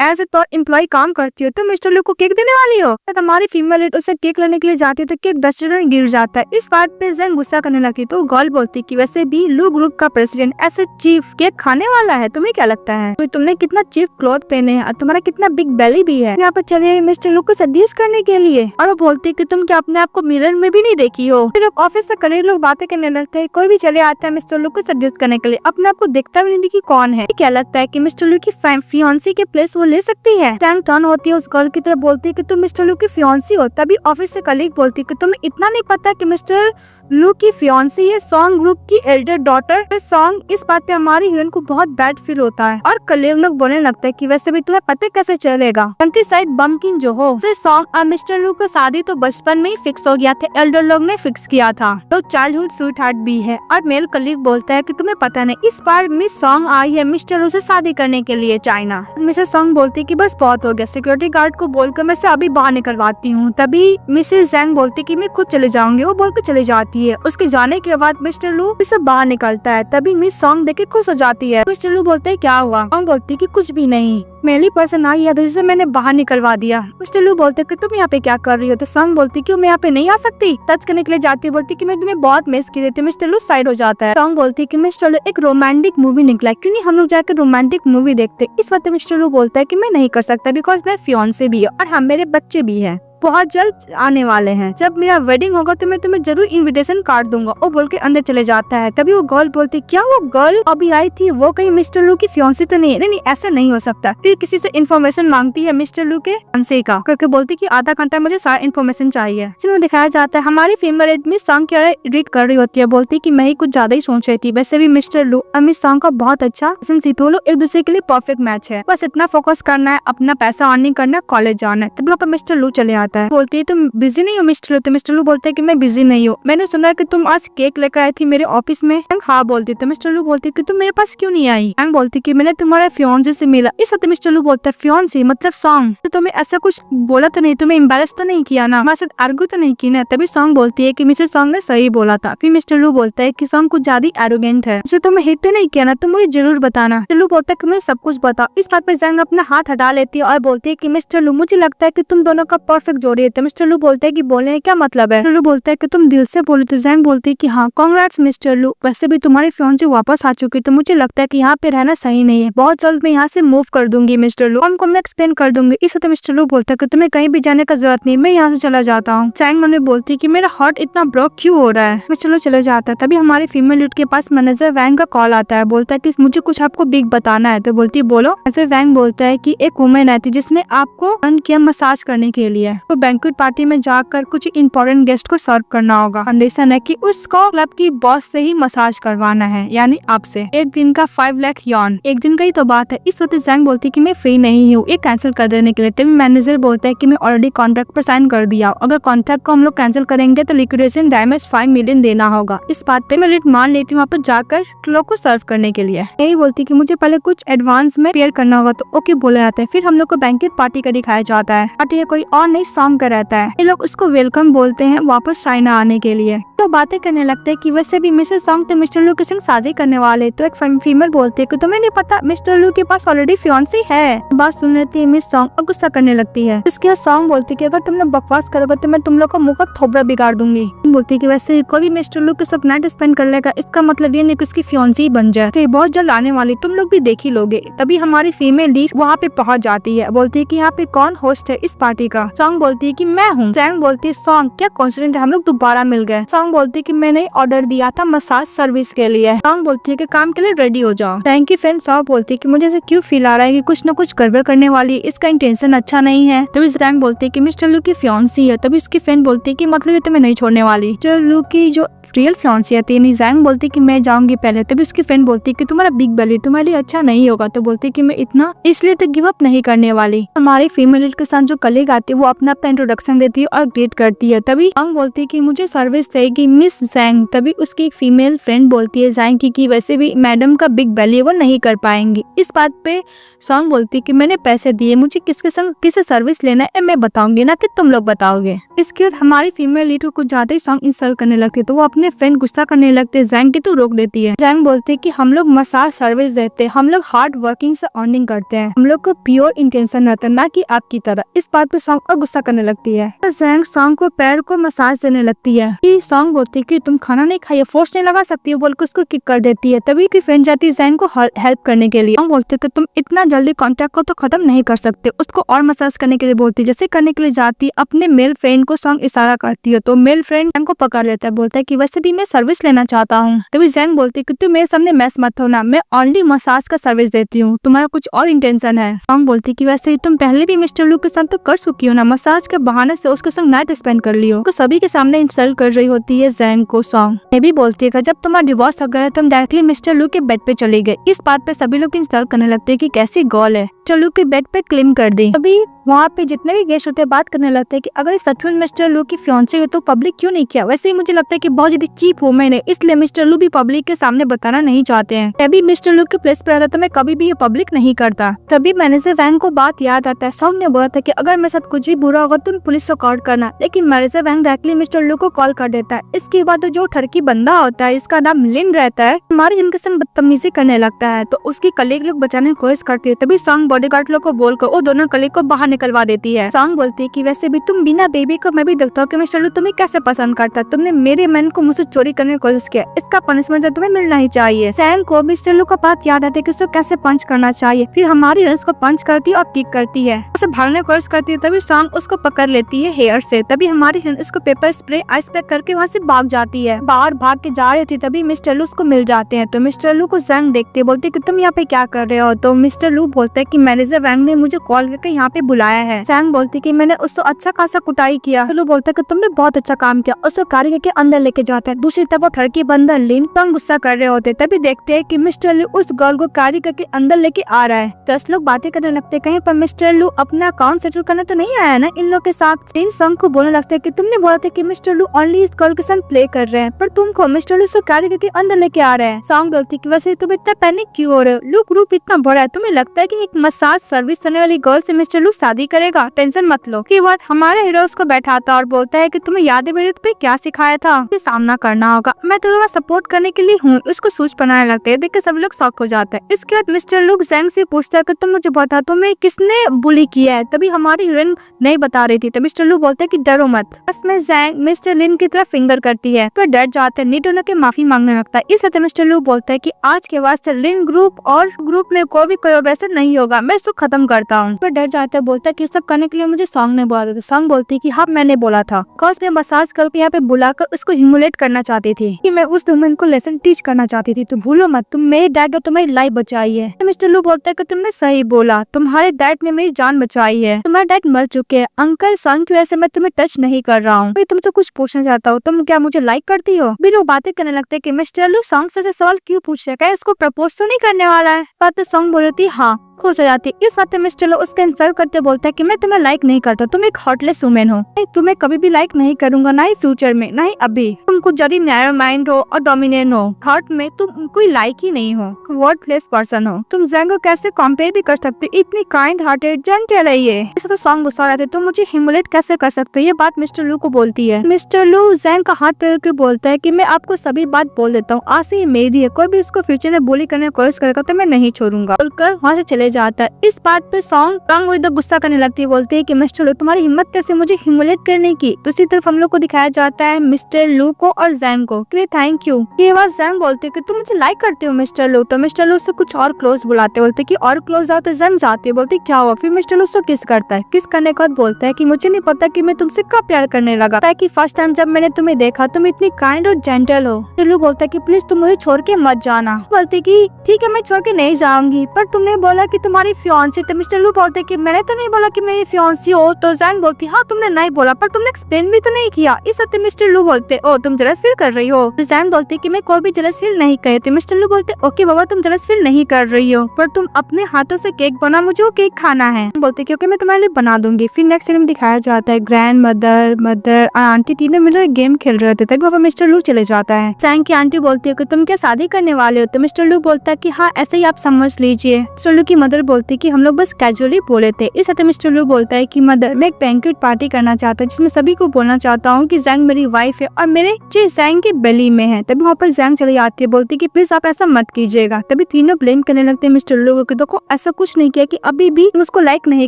ऐसे तो एम्प्लॉय काम करती हो, तो मिस्टर लू को केक देने वाली हो। हमारी फीमेल लीड उसे केक लेने के लिए जाती है तो केक डस्टबिन में गिर जाता है। इस बात पे जैंग गुस्सा करने लगती तो गर्ल बोलती कि वैसे भी लू ग्रुप का प्रेसिडेंट ऐसे चीफ केक खाने वाला है, तुम्हें क्या लगता है, तो तुमने कितना चीफ क्लॉथ पहने हैं और तुम्हारा कितना बिग बेली भी है। यहाँ पर चले मिस्टर लू को सेड्यूस करने के लिए। और वो बोलती कि तुम क्या अपने आप को मिरर में भी नहीं देखी हो। फिर ऑफिस से करीब लोग बातें करने लगते हैं। कोई भी चले आता है मिस्टर लू को सेड्यूस करने के लिए, अपने आप को देखता भी नहीं कि कौन है। क्या लगता है कि मिस्टर लू की फियांसी के प्लेस वो ले सकती है। टर्न होती है उस गर्ल की तरफ, बोलती है कि तुम मिस्टर लू की फियांसी हो। तभी ऑफिस से कलीग बोलती है कि तुम्हें इतना नहीं पता कि मिस्टर लू की फियांसी है सॉन्ग ग्रुप की एल्डर डॉटर सॉन्ग। इस बात पे हमारी हीरोइन को बहुत बैड फील होता है और कलीग लोग बोलने लगता है कि वैसे भी तुम्हें पता कैसे चलेगा, कंट्रीसाइड बम्किन जो हो सॉन्ग और मिस्टर लू की शादी तो बचपन में ही फिक्स हो गया था, एल्डर लोग ने फिक्स किया था, तो चाइल्डहुड स्वीट हार्ट भी है। और मेल कलीग बोलता है कि तुम्हें पता नहीं इस बार मिस सॉन्ग आई है मिस्टर लू से शादी करने के लिए चाइना। मिसेस सॉन्ग बोलती है कि बस बहुत हो गया, सिक्योरिटी गार्ड को बोलकर मैं से अभी बाहर निकलवाती हूँ। तभी मिसेस जैंग बोलती कि मैं खुद चले जाऊंगी, वो बोलकर चली जाती है। उसके जाने के बाद मिस्टर लू इसे बाहर निकलता है। तभी मिस सॉन्ग देख के खुश हो जाती है। मिस्टर लू बोलते है क्या हुआ। सॉन्ग बोलती कि कुछ भी नहीं, मेली पर्सन आई है जिसे मैंने बाहर निकलवा दिया। मिस्टर लू बोलते कि तुम यहाँ पे क्या कर रही हो? तो सॉन्ग बोलती क्यों मैं यहाँ पे नहीं आ सकती? टच करने के लिए जाती है, बोलती कि मैं तुम्हें बहुत मिस की रही थी। मिस्टर लू साइड हो जाता है। सॉन्ग बोलती कि मिस्टर लू एक रोमांटिक मूवी निकला है, क्यों नहीं हम लोग जाकर रोमांटिक मूवी देखते? इस वक्त मिस्टर लू बोलता है कि मैं नहीं कर सकता बिकॉज मेरा फियांसे भी है और हाँ मेरे बच्चे भी है, बहुत जल्द आने वाले हैं। जब मेरा वेडिंग होगा तो मैं तुम्हें जरूर इनविटेशन कार्ड दूंगा। वो बोल के अंदर चले जाता है। तभी वो गर्ल बोलती क्या वो गर्ल अभी आई थी वो कहीं मिस्टर लू की फियांसी तो नहीं है? नहीं ऐसा नहीं हो सकता। फिर किसी से इन्फॉर्मेशन मांगती है मिस्टर लू के फियांसे का, करके बोलती कि आधा घंटा मुझे सारा इन्फॉर्मेशन चाहिए। जिसमें दिखाया जाता है हमारी फीमेल एडमिन सॉन्ग क्या एडिट कर रही होती है, बोलती कि मैं ही कुछ ज्यादा ही सोच रही थी। वैसे भी मिस्टर लू और मिस सॉन्ग का बहुत अच्छा रिलेशनशिप है, एक दूसरे के लिए परफेक्ट मैच है। बस इतना फोकस करना है, अपना पैसा अर्निंग करना है, कॉलेज जाना है। तभी वहाँ पर मिस्टर लू चले आता है। बोलती है तुम बिजी नहीं हो मिस्टर लू? तो मिस्टर लू बोलते है कि मैं बिजी नहीं हूँ, मैंने सुना कि तुम आज केक लेकर आई थी मेरे ऑफिस में। हाँ बोलती। तो मिस्टर लू बोलती कि तुम मेरे पास क्यों नहीं आई? बोलती कि मैंने तुम्हारे फियांसे से मिला। इस वक्त मिस्टर लू बोलता है फियांसे मतलब सॉन्ग? तो तुम्हें ऐसा कुछ बोला तो नहीं, तुम्हें एम्बैरेस तो नहीं किया ना, हमारे साथ आर्गू तो नहीं की ना? तभी सॉन्ग बोलती है कि मिसेस सॉन्ग ने सही बोला था। फिर मिस्टर लू बोलता है कि सॉन्ग कुछ ज्यादा एरोगेंट है, उसे तुम्हें हिट तो नहीं किया ना, तुम मुझे जरूर बताना। मिस्टर लू बोलता है कि मुझे सब कुछ बता। इस बात पे जैंग अपना हाथ हटा लेती है और बोलती है कि मिस्टर लू मुझे लगता है कि तुम दोनों का परफेक्ट जोड़ी है। तो मिस्टर लू बोलते है कि बोले क्या मतलब है? मिस्टर लू बोलता है कि तुम दिल से बोले। तो जैंग बोलती है कि हाँ कांग्रेट्स मिस्टर लू, वैसे भी तुम्हारी फियांसे वापस आ चुकी, तो मुझे लगता है कि यहाँ पे रहना सही नहीं है, बहुत जल्द मैं यहाँ से मूव कर दूंगी मिस्टर लू, उनको मैं एक्सप्लेन कर दूंगी। इस वक्त मिस्टर लू बोलता है कि तुम्हें कहीं भी जाने का जरूरत नहीं, मैं यहाँ से चला जाता हूँ। जैंग मन में बोलती है कि मेरा हार्ट इतना ब्रेक क्यों हो रहा है? मिस्टर लू चले जाता है। तभी हमारी फीमेल लीड के पास मैनेजर वैंग का कॉल आता है, बोलता है कि मुझे कुछ आपको बिग बताना है। तो बोलती है बोलो। मैनेजर वैंग बोलता है कि एक वुमेन आई थी जिसने आपको रन किया मसाज करने के लिए, तो बैंक्वेट पार्टी में जाकर कुछ इंपॉर्टेंट गेस्ट को सर्व करना होगा। कंडीशन है कि उसको क्लब की बॉस से ही मसाज करवाना है, यानी आपसे। एक दिन का 5 लाख यॉन, एक दिन का ही तो बात है। इस वक्त जैंग बोलती है कि मैं फ्री नहीं हूँ ये कैंसिल कर देने के लिए। तभी मैनेजर बोलता है कि मैं ऑलरेडी कॉन्ट्रैक्ट पर साइन कर दिया, अगर कॉन्ट्रैक्ट को हम लोग कैंसिल करेंगे तो लिक्विडेशन डैमेज 5 मिलियन देना होगा। इस बात पे मैं लिट मान लेती हूँ वहाँ पर जाकर लोग को सर्व करने के लिए। यही बोलती कि मुझे पहले कुछ एडवांस में पेयर करना होगा, तो ओके बोला जाता है। फिर हम लोग को बैंकेट पार्टी का दिखाया जाता है। पार्टी कोई और नहीं सॉन्ग का रहता है। ये लोग उसको वेलकम बोलते हैं वापस चाइना आने के लिए। तो बातें करने लगते हैं कि वैसे भी मिसेस सॉन्ग तो मिस्टर लू के संग शादी करने वाले। तो एक फीमेल बोलती है कि तुम्हें नहीं पता मिस्टर लू के पास ऑलरेडी फियांसी है। बात सुन लेती है मिस सॉन्ग और गुस्सा करने लगती है। इसके बाद सॉन्ग बोलती है कि अगर तुमने बकवास करोगे तो मैं तुम लोग का मुंह का थोबड़ा बिगाड़ दूंगी। बोलती है कि वैसे कोई भी मिस्टर लू के साथ नाइट स्पेंड कर लेगा, इसका मतलब ये नहीं कि उसकी फियांसी बन जाए, तो बहुत जल्द आने वाली, तुम लोग भी देख ही लोगे। तभी हमारी फीमेल लीड वहाँ पे पहुँच जाती है। बोलती है कि यहाँ पे कौन होस्ट है इस पार्टी का? सॉन्ग बोलती है कि मैं हूँ। जैंग बोलती है सॉन्ग क्या कोइंसिडेंस है, हम लोग दोबारा मिल गए। सॉन्ग बोलती है कि मैंने ऑर्डर दिया था मसाज सर्विस के लिए। सॉन्ग बोलती है कि काम के लिए रेडी हो जाओ। Thank you friend. सॉन्ग बोलती है कि मुझे ऐसे क्यों फील आ रहा है कि कुछ न कुछ गड़बड़ करने वाली है, इसका इंटेंशन अच्छा नहीं है। तभी जैंग बोलती है कि मिस्टर लू की फियांसी है। तभी उसकी फ्रेंड बोलती है कि मतलब ये तुम्हें नहीं छोड़ने वाली। मिस्टर लू की जो रियल फियांसी है नहीं। जैंग बोलती कि मैं जाऊंगी पहले। तभी उसकी फ्रेंड बोलती कि तुम्हारा बिग बेली तुम्हारे लिए अच्छा नहीं होगा। तो बोलती कि मैं इतना इसलिए तो गिव अप नहीं करने वाली। हमारी फीमेल के साथ जो कलीग आती है वो अपना इंट्रोडक्शन देती है और ग्रीट करती है। तभी जैंग बोलती कि मुझे सर्विस देगी मिस जैंग। तभी उसकी फीमेल फ्रेंड बोलती है जैंग की वैसे भी मैडम का बिग बेली वो नहीं कर पाएंगी। इस बात पे सॉन्ग बोलती कि मैंने पैसे दिए, मुझे किसके संग किसे सर्विस लेना है मैं बताऊंगी ना कि तुम लोग बताओगे। इसके बाद हमारी फीमेल लीड को कुछ ज्यादा ही सॉन्ग इंसल्ट करने लगती है, तो वो अपने फ्रेंड गुस्सा करने लगते हैं जैंग की, तो रोक देती है। जैंग बोलते कि हम लोग मसाज सर्विस देते हैं, हम लोग हार्ड वर्किंग से अर्निंग करते हैं, हम लोग को प्योर इंटेंशन रहता है ना कि आपकी तरह। इस बात पे सॉन्ग और गुस्सा करने लगती है। तो जैंग सॉन्ग को पैर को मसाज देने लगती है। सॉन्ग बोलती है कि तुम खाना नहीं खाइए, फोर्स नहीं लगा सकती हो, बोल के उसको किक कर देती है। तभी की फ्रेंड जाती है जैंग को हेल्प करने के लिए। बोलते कि तुम इतना जल्दी कॉन्ट्रैक्ट को तो खत्म नहीं कर सकते। उसको और मसाज करने के लिए बोलती है। जैसे करने के लिए जाती है अपने मेल फ्रेंड को सॉन्ग इशारा करती है, तो मेल फ्रेंड जैंग को पकड़ लेता है। बोलता है कि वैसे भी मैं सर्विस लेना चाहता हूँ। तभी जैंग बोलती है कि तुम मेरे सामने मैस मत हो ना, मैं ओनली मसाज का सर्विस देती हूँ, तुम्हारा कुछ और इंटेंशन है। सॉन्ग बोलती है कि वैसे तुम पहले भी मिस्टर लू के साथ तो कर चुकी हो ना, मसाज के बहाने से उसके संग नाइट स्पेंड कर लियो। तो सभी के सामने इंसल्ट कर रही होती है जैंग को। सॉन्ग ये भी बोलती है कि जब तुम्हारा डिवोर्स हो गया तुम डायरेक्टली मिस्टर लू के बेड पे चली गई। इस बात पे सभी लोग इंसल्ट करने लगते हैं कि कैसी गर्ल है, चलो के बेड पे क्लेम कर दी। अभी वहाँ पे जितने भी गेस्ट होते हैं बात करने लगते हैं कि अगर सच में मिस्टर लू की फियांसी है तो पब्लिक क्यों नहीं किया। वैसे ही मुझे लगता है कि बहुत ज्यादा चीप वुमेन है, इसलिए मिस्टर लू भी पब्लिक के सामने बताना नहीं चाहते हैं। तभी मिस्टर लू के प्लेस पर रहता तो मैं कभी भी ये पब्लिक नहीं करता। तभी मैनेजर वैंग को बात याद आता है। सॉन्ग ने बोला था कि अगर मेरे साथ कुछ भी बुरा होगा तुम पुलिस को कॉल करना, लेकिन मैनेजर वैंग डायरेक्टली मिस्टर लू को कॉल कर देता है। इसके बाद जो ठरकी बंदा होता है, इसका नाम लिन रहता है, हमारे जिनके संग बदतमीजी करने लगता है, तो उसकी कलीग लोग बचाने की कोशिश करती है। तभी सॉन्ग बॉडीगार्ड लोग को बोलकर वो दोनों कलीग को बाहर निकलवा देती है। सॉन्ग बोलती है कि वैसे भी तुम बिना बेबी को मैं भी देखता हूँ कि मिस्टर लू तुम्हें कैसे पसंद करता है, तुमने मेरे मन को मुझसे चोरी करने की कोशिश किया, इसका पनिशमेंट तुम्हें मिलना ही चाहिए। सैंग को मिस्टर लू का बात याद आती है कि उसको कैसे पंच करना चाहिए। फिर हमारी रस को पंच करती है और किक करती है, उसे भागने की कोशिश करती है। तभी सॉन्ग उसको पकड़ लेती है हेयर से। तभी हमारी इसको पेपर स्प्रे आइस पैक करके वहाँ से भाग जाती है। बाहर भाग के जा रही थी तभी मिस्टर लू उसको मिल जाते हैं। तो मिस्टर लू को जैंग देखती है, बोलती है कि तुम यहाँ पे क्या कर रहे हो। तो मिस्टर लू बोलता है कि मैनेजर वैंग ने मुझे कॉल करके यहाँ पे बुलाया है। सैंग बोलती है कि मैंने उसको अच्छा खासा कुटाई किया। लू बोलता है कि तुमने बहुत अच्छा काम किया। उसको गाड़ी के अंदर लेके जाता है। दूसरी तरफ वो ठड़की बंदर लिन तंग गुस्सा कर रहे होते। तभी देखते हैं कि मिस्टर लू उस गर्ल को गाड़ी के अंदर लेके आ रहा है। 10 लोग बातें करने लगते हैं, कहीं पर मिस्टर लू अपना अकाउंट सेटल करने तो नहीं आया ना इन लोग के साथ। लिन सॉन्ग को बोलने लगता है कि तुमने बोला था कि मिस्टर लू ओनली इस गर्ल के साथ प्ले कर रहे हैं, पर तुमको मिस्टर लू गाड़ी के अंदर लेके आ रहे हैं। सॉन्ग बोलती है कि वैसे तुम इतना पैनिक क्यों हो रहे हो, लू ग्रुप इतना बड़ा है, तुम्हें लगता है कि एक मसाज सर्विस करने वाली गर्ल से मिस्टर लू शादी करेगा, टेंशन मत लो। की बात हमारे हीरो उसको बैठाता और बोलता है कि तुम्हें याद है मैंने तुम्हें क्या सिखाया था, सामना करना होगा, मैं तुम्हारा सपोर्ट करने के लिए हूँ। उसको सूच बनाने लगते हैं, देख के सब लोग शॉक हो जाते हैं। इसके बाद मिस्टर लू जैंग से पूछता है कि तुम मुझे बता तुम्हें किसने बुली किया है। तभी हमारी हीरोइन नहीं बता रही थी। तो मिस्टर लू बोलते है कि डरो मत। इसमें जैंग मिस्टर लिन की तरफ फिंगर करती है, तो डर जाते हैं, नीट होने के माफी मांगने लगता है। इस तरह मिस्टर लू बोलता है कि आज के बाद से लिन ग्रुप और ग्रुप में कोई भी कोलैबोरेशन नहीं होगा, मैं इसको खत्म करता हूँ। तो डर जाता है, बोलता है कि सब करने के लिए मुझे सॉन्ग ने बोला था। सॉन्ग बोलती है कि हाँ मैंने बोला था, कॉज ने मसाज करके यहाँ पे बुलाकर उसको ह्यूमिलेट करना चाहती थी कि मैं उस वुमन को लेसन टीच करना चाहती थी। तो भूलो मत, तुम मेरे डैड और तुम्हारी लाइफ बचाई है। तो मिस्टर लू बोलता है कि तुमने सही बोला, तुम्हारे डैड ने मेरी जान बचाई है, तुम्हारे डैड मर चुके हैं। अंकल सॉन्ग की वजह से मैं तुम्हें टच नहीं कर रहा हूँ। मैं तुमसे कुछ पूछना चाहता हूँ, तुम क्या मुझे लाइक करती हो। भी लोग बातें करने लगते हैं कि मिस्टर लू सॉन्ग से सवाल क्यों पूछ रहा है, इसको प्रपोज तो नहीं करने वाला है। बात सॉन्ग बोल रही थी हाँ खुश हो जाती। इस बात में मिस्टर लू उसका इंसल्ट करते बोलता है कि मैं तुम्हें लाइक नहीं करता, तुम एक हॉटलेस वुमेन हो, तुम्हें कभी भी लाइक नहीं करूंगा, ना ही फ्यूचर में ना ही अभी। तुम कुछ ज्यादा नैरो माइंड हो और डोमिनेंट हो, हार्ट में तुम कोई लाइक ही नहीं हो, वर्थलेस पर्सन हो। तुम जैंग को कैसे कंपेयर भी कर सकते, इतनी काइंड हार्टेड जेंटल है ये। इस तो सॉन्ग गुस्सा रहते, तुम मुझे ह्यूमिलेट कैसे कर सकते हो। ये बात मिस्टर लू को बोलती है। मिस्टर लू जैंग का हाथ पकड़ के बोलता है कि मैं आपको सभी बात बोल देता हूँ, आज से ये मेरी है, कोई भी इसको फ्यूचर में बुली करने की कोशिश करेगा तो मैं नहीं छोड़ूंगा, बोलकर वहाँ से चले जाता है। इस बात पे सॉन्ग वो इधर गुस्सा करने लगती है, बोलती है कि मिस्टर लू तुम्हारी हिम्मत कैसे मुझे ह्यूमिलेट करने की। दूसरी तरफ हम लोग को दिखाया जाता है मिस्टर लू को और जैंग को। Thank you. ये बात जैंग बोलती है कि तुम मुझे लाइक करते हो मिस्टर लू। तो मिस्टर लू से कुछ और क्लोज बुलाते, बोलते कि और क्लोज जाओ। तो जैंग जाती है, बोलती क्या हुआ। फिर मिस्टर लू उसको किस करता है, किस करने के बाद बोलता है कि मुझे नहीं पता कि मैं तुमसे कब प्यार करने लगा, कि फर्स्ट टाइम जब मैंने तुम्हें देखा तुम इतनी काइंड और जेंटल हो। मिस्टर लू बोलता है कि प्लीज तुम मुझे छोड़ के मत जाना। बोलती कि ठीक है मैं छोड़ के नहीं जाऊंगी, पर तुमने बोला कि तुम्हारी फियांसी। तो मिस्टर लू बोलते कि मैंने तो नहीं बोला कि मेरी फियांसी हो। तो जैंग बोलती हाँ तुमने नहीं बोला, पर तुमने एक्सप्लेन भी तो नहीं किया। इस हफ्ते मिस्टर लू बोलते ओ तुम जलस फील कर रही हो। तो जैंग बोलती कि मैं कोई भी जलस फील नहीं करती। मिस्टर लू बोलते ओके बाबा तुम जलस फील नहीं कर रही हो, पर तुम अपने हाथों से केक बना, मुझे वो केक खाना है। बोलते क्योंकि मैं तुम्हारे लिए बना दूंगी। फिर नेक्स्ट सीन में दिखाया जाता है ग्रैंड मदर आंटी तीनों मिलकर गेम खेल रहे थे, तभी वहाँ मिस्टर लू चले जाता है। जैंग की आंटी बोलती है कि तुम क्या शादी करने वाले हो। तो मिस्टर लू बोलता है कि हाँ ऐसे ही आप समझ लीजिए। मिस्टर लू की मदर बोलती कि हम लोग बस कैजुअली बोले थे। इस हफ्ते मिस्टर लू बोलता है कि मदर मैं एक बैंक्वेट पार्टी करना चाहता हूँ जिसमें सभी को बोलना चाहता हूँ कि जैंग मेरी वाइफ है और मेरे जैंग के बेली में है। तभी वहाँ पर जैंग चली आती है, बोलती कि प्लीज आप ऐसा मत कीजिएगा। तभी तीनों ब्लेम करने लगते हैं मिस्टर लू को, देखो ऐसा कुछ नहीं किया कि अभी भी उसको लाइक नहीं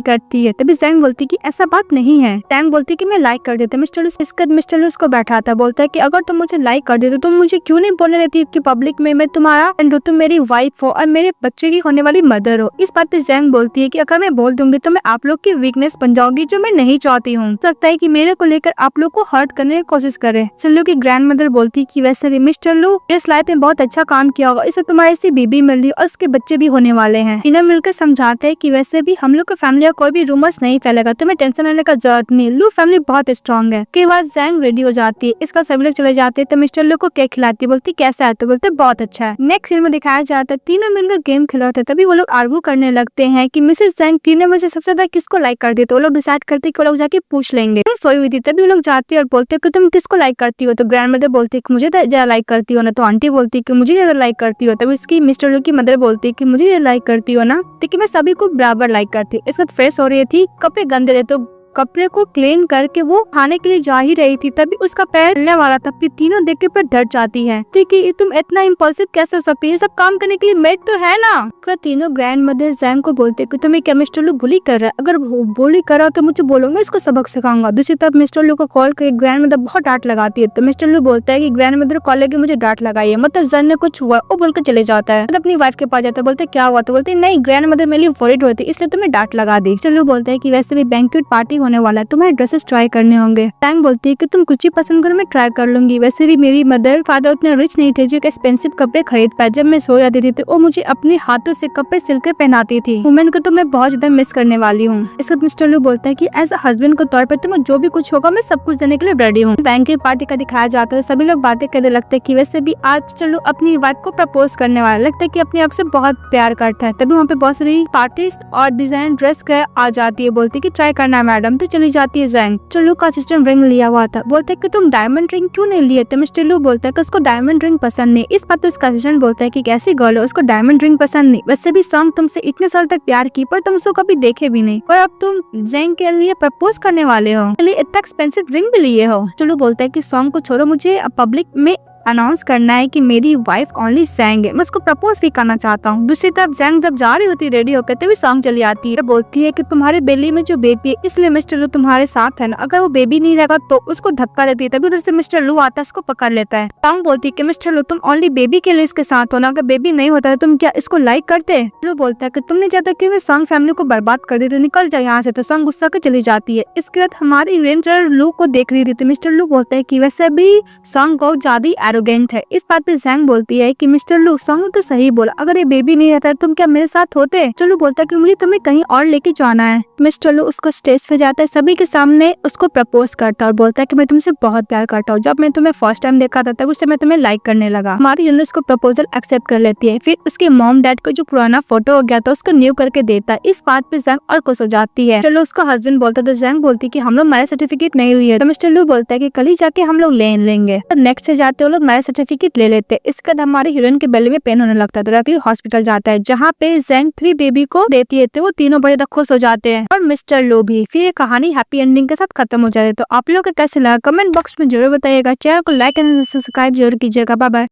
करती है। तभी जैंग बोलती कि ऐसा बात नहीं है। जैंग बोलती कि मैं लाइक कर देता। मिस्टर लू उसको बैठाता, बोलता है कि अगर तुम मुझे लाइक कर देते तो तुम मुझे क्यों नहीं बोलने देती कि पब्लिक में मैं तुम्हारा तुम मेरी वाइफ हो और मेरे बच्चे की होने वाली मदर हो। इस बात पे जैंग बोलती है कि अगर मैं बोल दूंगी तो मैं आप लोग की वीकनेस बन जाऊंगी, जो मैं नहीं चाहती हूँ। लगता है कि मेरे को लेकर आप लोग को हर्ट करने की कोशिश करे। सल्लू की ग्रैंड मदर बोलती कि वैसे भी मिस्टर लू इस लाइफ में बहुत अच्छा काम किया होगा, इससे तुम्हारी सी बीबी मिल रही और उसके बच्चे भी होने वाले हैं। तीनों मिलकर समझाते हैं कि वैसे भी हम लोग की फैमिली का कोई भी रूमर्स नहीं फैलेगा, तुम्हें टेंशन लेने का जरूरत नहीं, लू फैमिली बहुत स्ट्रॉन्ग है। के बाद जैंग रेडी हो जाती है, इसका सभी लोग चले जाते हैं। तो मिस्टर लू को केक खिलाती, बोलती कैसा है। तो बोलते बहुत अच्छा है। नेक्स्ट सीन में दिखाया जाता है तीनों मिलकर गेम खिलाते, तभी वो लोग आर्ग्यू करने लगते हैं कि मिसेस जैंग तीनों में से सबसे ज्यादा किसको लाइक करती है। तो वो लोग डिसाइड करते कि वो लोग जाके पूछ लेंगे। सोई हुई थी तभी वो लोग जाते हैं और बोलते कि तुम किसको लाइक करती हो। तो ग्रैंड मदर बोलती है कि मुझे ज्यादा लाइक करती हो ना। तो आंटी बोलती है कि मुझे ज्यादा लाइक करती हो। तभी इसकी मिस्टर लू की मदर बोलती है कि मुझे लाइक करती हो ना, तो मैं सभी को बराबर लाइक करती। इसके बाद फ्रेश हो रही थी, कपड़े गंदे थे तो कपड़े को क्लीन करके वो खाने के लिए जा ही रही थी, तभी उसका पैर हिलने वाला था। फिर तीनों देख के पर डर जाती है कि तुम इतना इम्पल्सिव कैसे हो सकती है, ये सब काम करने के लिए मेड तो है ना। तीनों ग्रैंड मदर जैंग को बोलते कि तुम्हें क्या मिस्टर लू बुली कर रहा है, अगर बुली कर रहा तो मुझे बोलो, मैं इसको सबक सिखाऊंगा। दूसरी तरफ मिस्टर लू को कॉल करके ग्रैंड मदर बहुत डांट लगाती है, तो मिस्टर लू बोलता है कि ग्रैंड मदर कॉल लेके मुझे डांट लगाई है, मतलब जन ने कुछ हुआ, वो बोलकर चले जाता है। मतलब अपनी वाइफ के पास जाता है, बोलते क्या हुआ, तो बोलते नहीं ग्रैंड मदर मेरे लिए वरीड होती इसलिए तुम्हें डांट लगा दी। मिस्टर लू बोलता है कि वैसे भी बैंक्वेट पार्टी होने वाला है, तुम्हें ड्रेसेस ट्राई करने होंगे। टैंग बोलती है कि तुम कुछ ही पसंद करो, मैं ट्राई कर लूंगी। वैसे भी मेरी मदर फादर उतने रिच नहीं थे जो एक्सपेंसिव कपड़े खरीद पाए। जब मैं सो जाती थी तो वो मुझे अपने हाथों से कपड़े सिलकर पहनाती थी। वुमेन को तो मैं बहुत ज्यादा मिस करने वाली हूँ। इसका मिस्टर लू बोलता है कि एज अ हस्बैंड के तौर पर तुम्हें जो भी कुछ होगा मैं सब कुछ देने के लिए रेडी हूँ। बैंक की पार्टी का दिखाया जाता है, सभी लोग बातें करने लगते हैं कि वैसे भी आज चलो अपनी वाइफ को प्रपोज करने वाला, लगता है कि अपने आप से बहुत प्यार करता है। तभी वहाँ पे बहुत सारी आर्टिस्ट और डिजाइन ड्रेस आ जाती है, बोलती है कि ट्राई करना है मैडम, तो चली जाती है जैंग। चलो का सिस्टम रिंग लिया हुआ था, बोलते है कि तुम डायमंड रिंग क्यों नहीं लिए, तो मिस्टर लू बोलता है कि उसको डायमंड रिंग पसंद नहीं। इस बात पर उसका असिस्टेंट बोलता है कि कैसी गर्ल है, उसको डायमंड रिंग पसंद नहीं, वैसे भी सॉन्ग तुमसे इतने साल तक प्यार की पर तुम उसको कभी देखे भी नहीं, और अब तुम जैंग के लिए प्रपोज करने वाले हो, इसलिए इतना एक्सपेंसिव रिंग भी लिए हो। चलो बोलता है कि सॉन्ग को छोड़ो, मुझे पब्लिक में अनाउंस करना है कि मेरी वाइफ ओनली जैंग है, मैं उसको प्रपोज भी करना चाहता हूँ। दूसरी तरफ जैंग जब जा रही होती रेडी होकर तभी सॉन्ग चली आती है, बोलती है कि तुम्हारे बेली में जो बेबी है इसलिए मिस्टर लू तुम्हारे साथ है ना, अगर वो बेबी नहीं रहेगा तो उसको धक्का देती है। तभी उधर से मिस्टर लू आता है, उसको पकड़ लेता है। सॉन्ग बोलती है कि मिस्टर लू तुम ओनली बेबी के लिए इसके साथ हो ना, अगर बेबी नहीं होता है तुम क्या इसको लाइक करते। लू बोलता है कि तुमने चाहता कि मैं सॉन्ग फैमिली को बर्बाद कर दी, तो निकल जाए यहाँ से। तो सॉन्ग गुस्सा कर चली जाती है। इसके बाद हमारी रेंजर लू को देख रही थी, तो मिस्टर लू बोलता है कि वैसे भी सॉन्ग बहुत ज्यादा एरोगेंट है। इस बात पे जैंग बोलती है कि मिस्टर लू सॉन्ग तो सही बोला, अगर ये बेबी नहीं रहता तुम क्या मेरे साथ होते। चलो बोलता है कि मुझे तुम्हें कहीं और लेके जाना है। मिस्टर लू उसको स्टेज पे जाता है, सभी के सामने उसको प्रपोज करता है और बोलता है कि मैं तुमसे बहुत प्यार करता हूँ, जब मैं तुम्हें फर्स्ट टाइम देखा था तब उससे मैं तुम्हें लाइक करने लगा। हमारी यूनिस को प्रपोजल एक्सेप्ट कर लेती है, फिर उसके मॉम डैड को जो पुराना फोटो हो गया था उसको न्यू करके देता है। इस बात पे जैंग और खुश हो जाती है। चलो उसको हस्बैंड बोलता है, तो जैंग बोलती है कि हम लोग मैरिज सर्टिफिकेट नहीं हुई है, तो मिस्टर लू बोलता है कि कल ही जाके हम लोग ले लेंगे। नेक्स्ट जाते वो लोग मैरिज सर्टिफिकेट ले लेते। इसके बाद हमारी हीरोइन के बेली में पेन होने लगता है, तो डायरेक्टली हॉस्पिटल जाता है जहाँ पे जैंग 3 बेबी को देती है, तो वो तीनों बड़े खुश हो जाते हैं और मिस्टर लू भी। फिर ये कहानी हैप्पी एंडिंग के साथ खत्म हो जाती है। तो आप लोगों को कैसे लगा कमेंट बॉक्स में जरूर बताइएगा। चैनल को लाइक एंड सब्सक्राइब जरूर कीजिएगा। Bye bye.